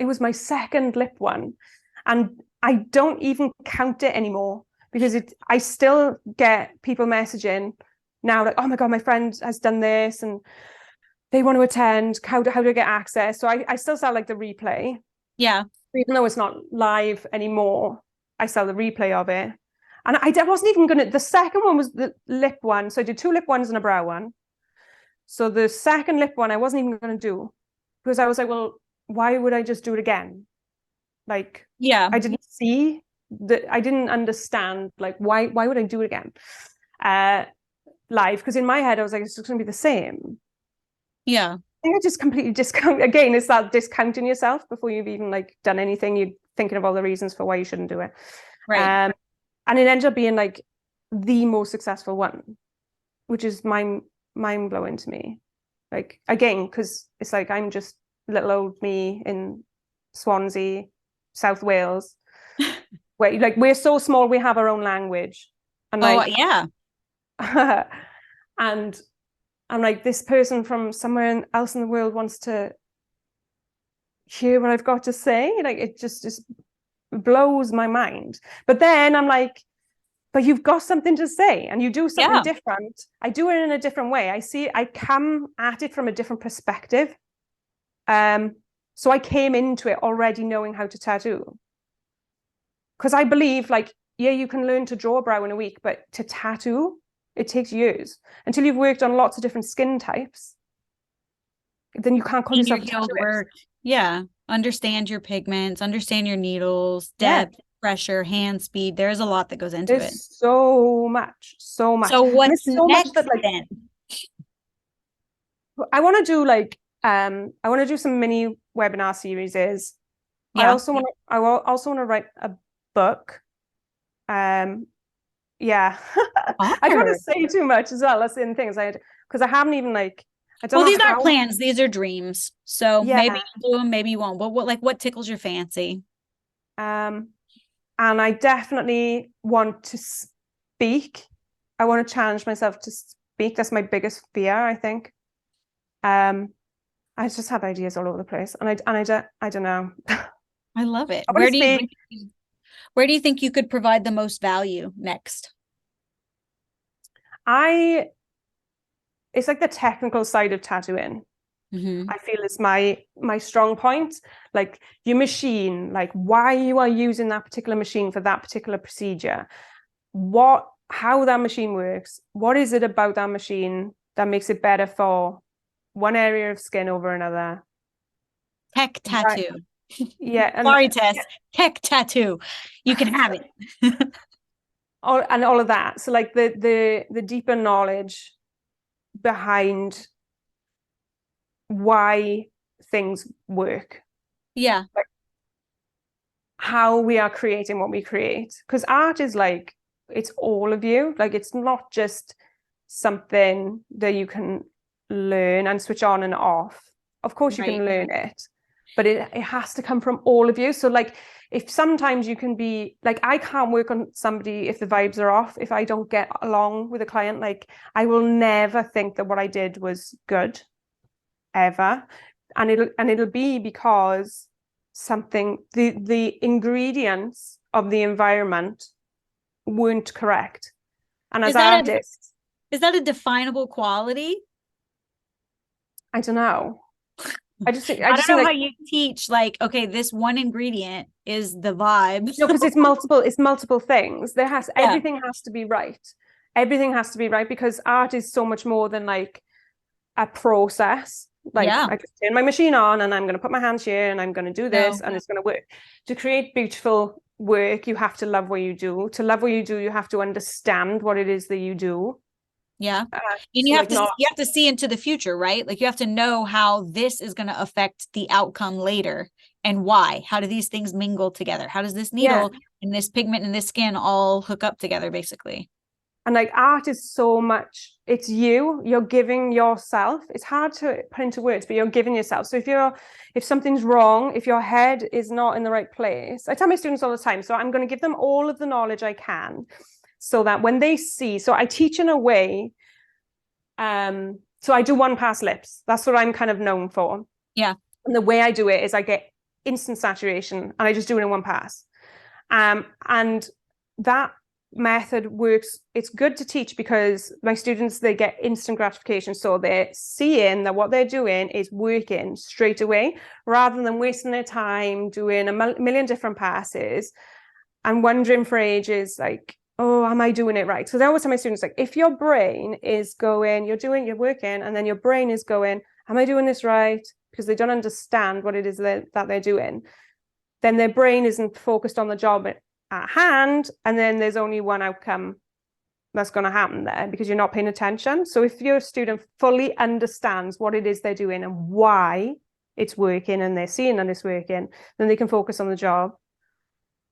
It was my second lip one. And I don't even count it anymore because I still get people messaging now like, oh my God, my friend has done this and they want to attend. How do I get access? So I still sell like the replay. Yeah. Even though it's not live anymore, I sell the replay of it. And I wasn't even going to, the second one was the lip one. So I did 2 lip ones and a brow one. So the second lip one, I wasn't even going to do because I was like, well, why would I just do it again? Like, I didn't see I didn't understand, like, why would I do it again? Live, because in my head, I was like, it's just going to be the same. Yeah. I think I just completely discount, again, it's that discounting yourself before you've even like done anything. You're thinking of all the reasons for why you shouldn't do it. Right. And it ended up being like the most successful one, which is mind-blowing to me. Like, again, because it's like I'm just little old me in Swansea, South Wales, where like we're so small, we have our own language. And like, and I'm like, this person from somewhere else in the world wants to hear what I've got to say. Like, it just blows my mind. But then I'm like, but you've got something to say and you do something different. I do it in a different way. I come at it from a different perspective. So I came into it already knowing how to tattoo. Because I believe like, you can learn to draw a brow in a week, but to tattoo, it takes years. Until you've worked on lots of different skin types, then you can't call yourself a tattooist. Yeah. Understand your pigments, understand your needles, depth, pressure, hand speed. There's a lot that goes into it. So much. So what's next then? I want to do like, I want to do some mini webinar series. I also want to write a book. I don't want to say too much as well. That's the thing, because I haven't even like, I don't know. These aren't plans, these are dreams. So maybe you'll do them, maybe you won't. But what tickles your fancy? And I definitely want to speak. I want to challenge myself to speak. That's my biggest fear, I think. I just have ideas all over the place, and I don't know. I love it. Where do you think you could provide the most value next? It's like the technical side of tattooing. Mm-hmm. I feel is my strong point. Like your machine, like why you are using that particular machine for that particular procedure, how that machine works, what is it about that machine that makes it better for one area of skin over another. Tech tattoo. Yeah. And sorry, Tess. Tech tattoo. You can have it. all of that. So like the deeper knowledge behind why things work. Yeah. Like how we are creating what we create. Because art is like, it's all of you. Like it's not just something that you can learn and switch on and off. Of course you can learn it, but it has to come from all of you. So like if sometimes you can be like, I can't work on somebody if the vibes are off, if I don't get along with a client, like I will never think that what I did was good ever. And it'll be because the ingredients of the environment weren't correct. And as artists, is that a definable quality? I don't know. I don't know like, how you teach like, okay, this one ingredient is the vibe. No, because it's multiple things. Everything has to be right. Everything has to be right because art is so much more than like a process. Like I just turn my machine on and I'm going to put my hands here and I'm going to do this and it's going to work. To create beautiful work, you have to love what you do. To love what you do, you have to understand what it is that you do. Yeah. And you have to see into the future, right? Like you have to know how this is going to affect the outcome later and why. How do these things mingle together? How does this needle and this pigment and this skin all hook up together, basically? And like art is so much, it's you're giving yourself. It's hard to put into words, but you're giving yourself. So if something's wrong, if your head is not in the right place, I tell my students all the time, so I'm going to give them all of the knowledge I can so that when they see, so I teach in a way, so I do one pass lips. That's what I'm kind of known for. Yeah. And the way I do it is I get instant saturation and I just do it in one pass. And that method works. It's good to teach because my students, they get instant gratification. So they're seeing that what they're doing is working straight away rather than wasting their time doing a million different passes and wondering for ages, like, oh, am I doing it right? So they always tell my students, like, if your brain is going, you're working, and then your brain is going, am I doing this right? Because they don't understand what it is that they're doing. Then their brain isn't focused on the job at hand, and then there's only one outcome that's going to happen there because you're not paying attention. So if your student fully understands what it is they're doing and why it's working and they're seeing that it's working, then they can focus on the job.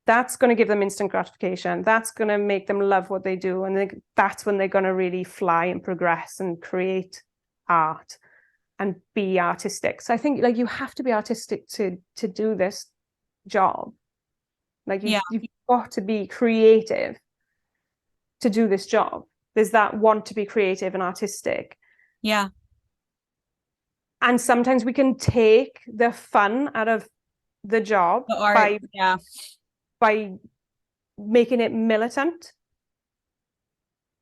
That's going to give them instant gratification. That's going to make them love what they do. And that's when they're going to really fly and progress and create art and be artistic. So I think like you have to be artistic to do this job. Like you've got to be creative to do this job. There's that want to be creative and artistic. Yeah. And sometimes we can take the fun out of the job by making it militant.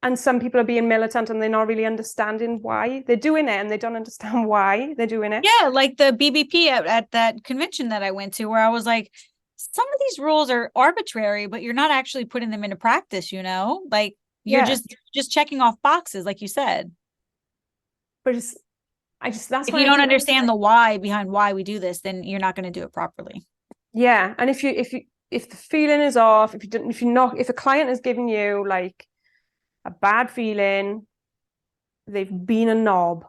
And some people are being militant and they're not really understanding why they're doing it and they don't understand why they're doing it. Yeah, like the BBP at that convention that I went to where I was like, some of these rules are arbitrary, but you're not actually putting them into practice, you know? Like you're just checking off boxes, like you said. But that's if you don't understand the why behind why we do this, then you're not going to do it properly. Yeah. And if the feeling is off, if a client is giving you like a bad feeling, they've been a knob,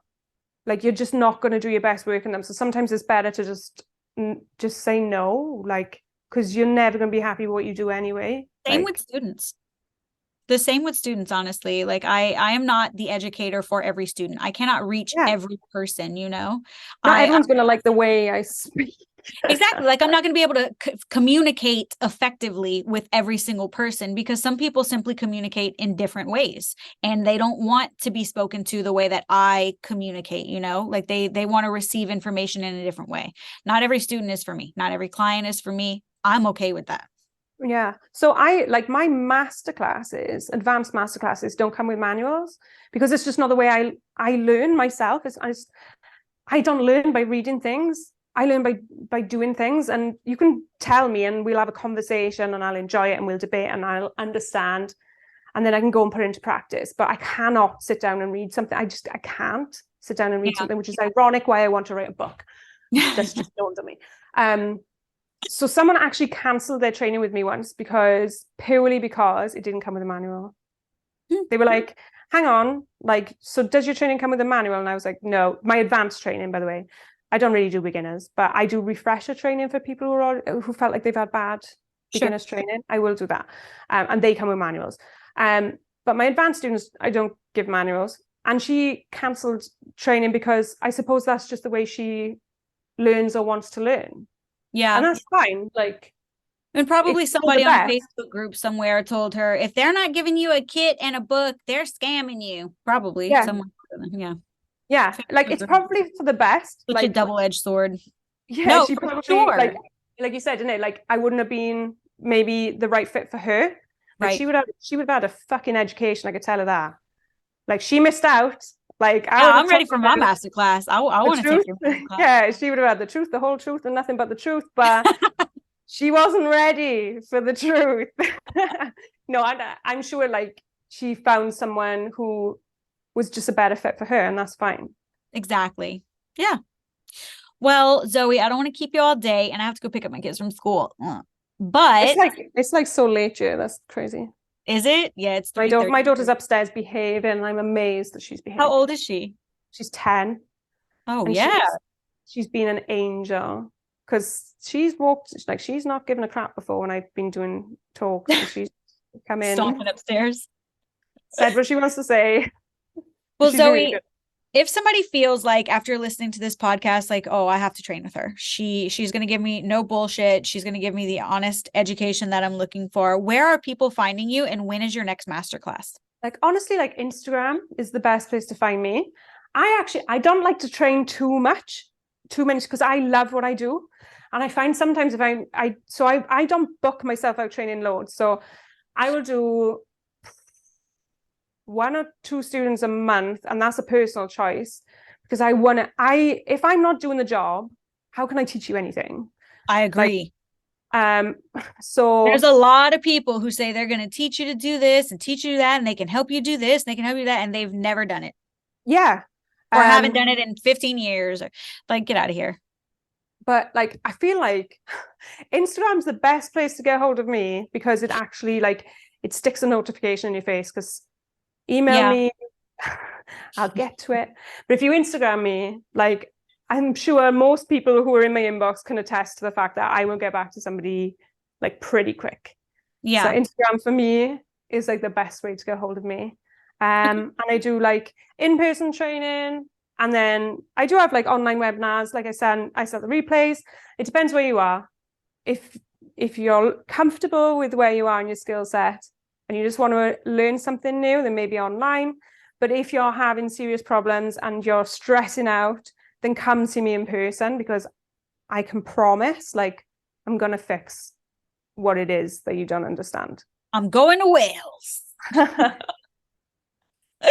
like you're just not going to do your best work in them. So sometimes it's better to just say no, like, because you're never going to be happy with what you do anyway. Same with students. The same with students, honestly. Like I am not the educator for every student. I cannot reach every person, you know. Not everyone's going to like the way I speak. Exactly. Like I'm not going to be able to communicate effectively with every single person because some people simply communicate in different ways and they don't want to be spoken to the way that I communicate, you know, like they want to receive information in a different way. Not every student is for me. Not every client is for me. I'm okay with that. Yeah. So I like my advanced master classes don't come with manuals because it's just not the way I learn myself. I don't learn by reading things. I learn by doing things, and you can tell me and we'll have a conversation and I'll enjoy it and we'll debate and I'll understand, and then I can go and put it into practice. But I cannot sit down and read something. I can't sit down and read something, which is ironic why I want to write a book. That's just dawned on me. So someone actually cancelled their training with me once purely because it didn't come with a manual. They were like, hang on, like, so does your training come with a manual? And I was like, no. My advanced training, by the way, I don't really do beginners, but I do refresher training for people who felt like they've had bad beginners training. I will do that. And they come with manuals. But my advanced students, I don't give manuals. And she cancelled training because I suppose that's just the way she learns or wants to learn. Yeah. And that's fine. Like, and probably somebody on a Facebook group somewhere told her, if they're not giving you a kit and a book, they're scamming you. Probably. Yeah. Someone. Yeah. Yeah. Like, it's probably for the best. Such like a double-edged sword. Yeah. No, she probably, sure. like you said, didn't it? Like, I wouldn't have been maybe the right fit for her. Like, right. she would have had a fucking education. I could tell her that. Like, she missed out. Like, I'm ready for my master class. I want to take your master class. Yeah, she would have had the truth, the whole truth, and nothing but the truth. But she wasn't ready for the truth. No, I'm sure like she found someone who was just a better fit for her, and that's fine. Exactly. Yeah. Well, Zoe, I don't want to keep you all day, and I have to go pick up my kids from school. But it's like so late, yeah. That's crazy. Is it? Yeah, it's my daughter's upstairs behaving, and I'm amazed that she's behaving. How old is she? She's 10. Oh, yeah. She's been an angel because she's not given a crap before when I've been doing talks. And she's come in, stomping upstairs, said what she wants to say. Well, Zoe, really if somebody feels like after listening to this podcast, like, oh, I have to train with her, she's going to give me no bullshit. She's going to give me the honest education that I'm looking for. Where are people finding you, and when is your next masterclass? Like, honestly, like Instagram is the best place to find me. I don't like to train too many because I love what I do. And I find sometimes if I don't book myself out training loads. So I will do 1 or 2 students a month, and that's a personal choice because if I'm not doing the job, how can I teach you anything? I agree. So there's a lot of people who say they're going to teach you to do this and teach you that, and they can help you do this, and they can help you that, and they've never done it. Yeah. Or haven't done it in 15 years, or like, get out of here. But like, I feel like Instagram's the best place to get hold of me because it actually like, it sticks a notification in your face because email me, I'll get to it. But if you Instagram me, like, I'm sure most people who are in my inbox can attest to the fact that I will get back to somebody like pretty quick. Yeah. So Instagram for me is like the best way to get hold of me. And I do like in-person training, and then I do have like online webinars. Like I said the replays. It depends where you are. If you're comfortable with where you are in your skill set and you just want to learn something new, then maybe online. But if you're having serious problems and you're stressing out, then come see me in person, because I can promise, like, I'm going to fix what it is that you don't understand. I'm going to Wales.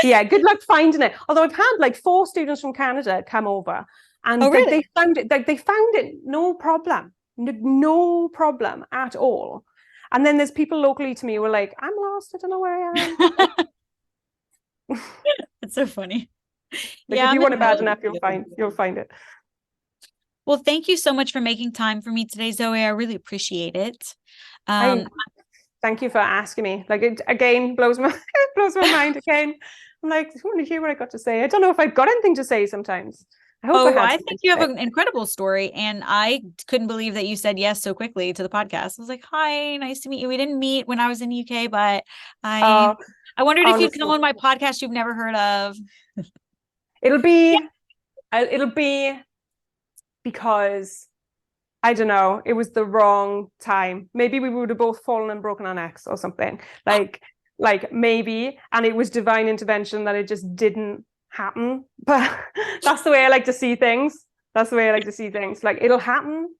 Yeah, good luck finding it. Although I've had like 4 students from Canada come over, and really? they found it no problem at all. And then there's people locally to me who are like, I'm lost, I don't know where I am. It's so funny. Like, if you want it bad enough, you'll find it. Well, thank you so much for making time for me today, Zoe. I really appreciate it. Thank you for asking me. Like, it again blows my mind again. I'm like, I want to hear what I got to say. I don't know if I've got anything to say sometimes. I think you have an incredible story, and I couldn't believe that you said yes so quickly to the podcast. I was like, hi, nice to meet you. We didn't meet when I was in the UK, but I wondered if you'd come on my podcast you've never heard of. It'll be because, I don't know, it was the wrong time. Maybe we would have both fallen and broken our necks or something. Like maybe, and it was divine intervention that it just didn't happen. But that's the way I like to see things. Like, it'll happen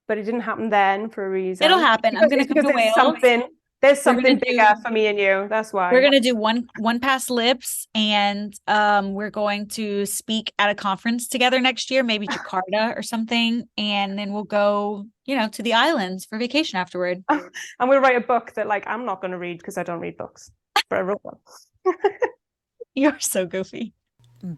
but it didn't happen then for a reason. It'll happen. I'm going to come to Wales. There's something bigger for me and you. That's why. We're going to do one past lips, and we're going to speak at a conference together next year, maybe Jakarta or something. And then we'll go, to the islands for vacation afterward. And we'll write a book that I'm not going to read because I don't read books for everyone. You're so goofy.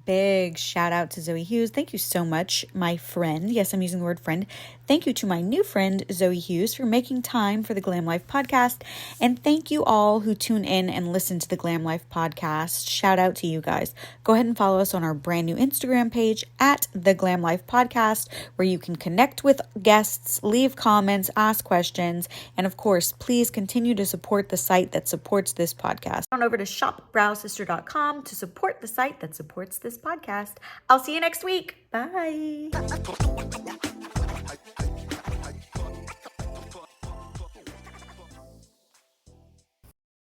Big shout out to Zoe Hughes. Thank you so much, my friend. Yes, I'm using the word friend. Thank you to my new friend, Zoe Hughes, for making time for the Glam Life podcast. And thank you all who tune in and listen to the Glam Life podcast. Shout out to you guys. Go ahead and follow us on our brand new Instagram page at the Glam Life podcast, where you can connect with guests, leave comments, ask questions, and of course, please continue to support the site that supports this podcast. On over to shopbrowsister.com to support the site that supports this podcast. I'll see you next week. Bye.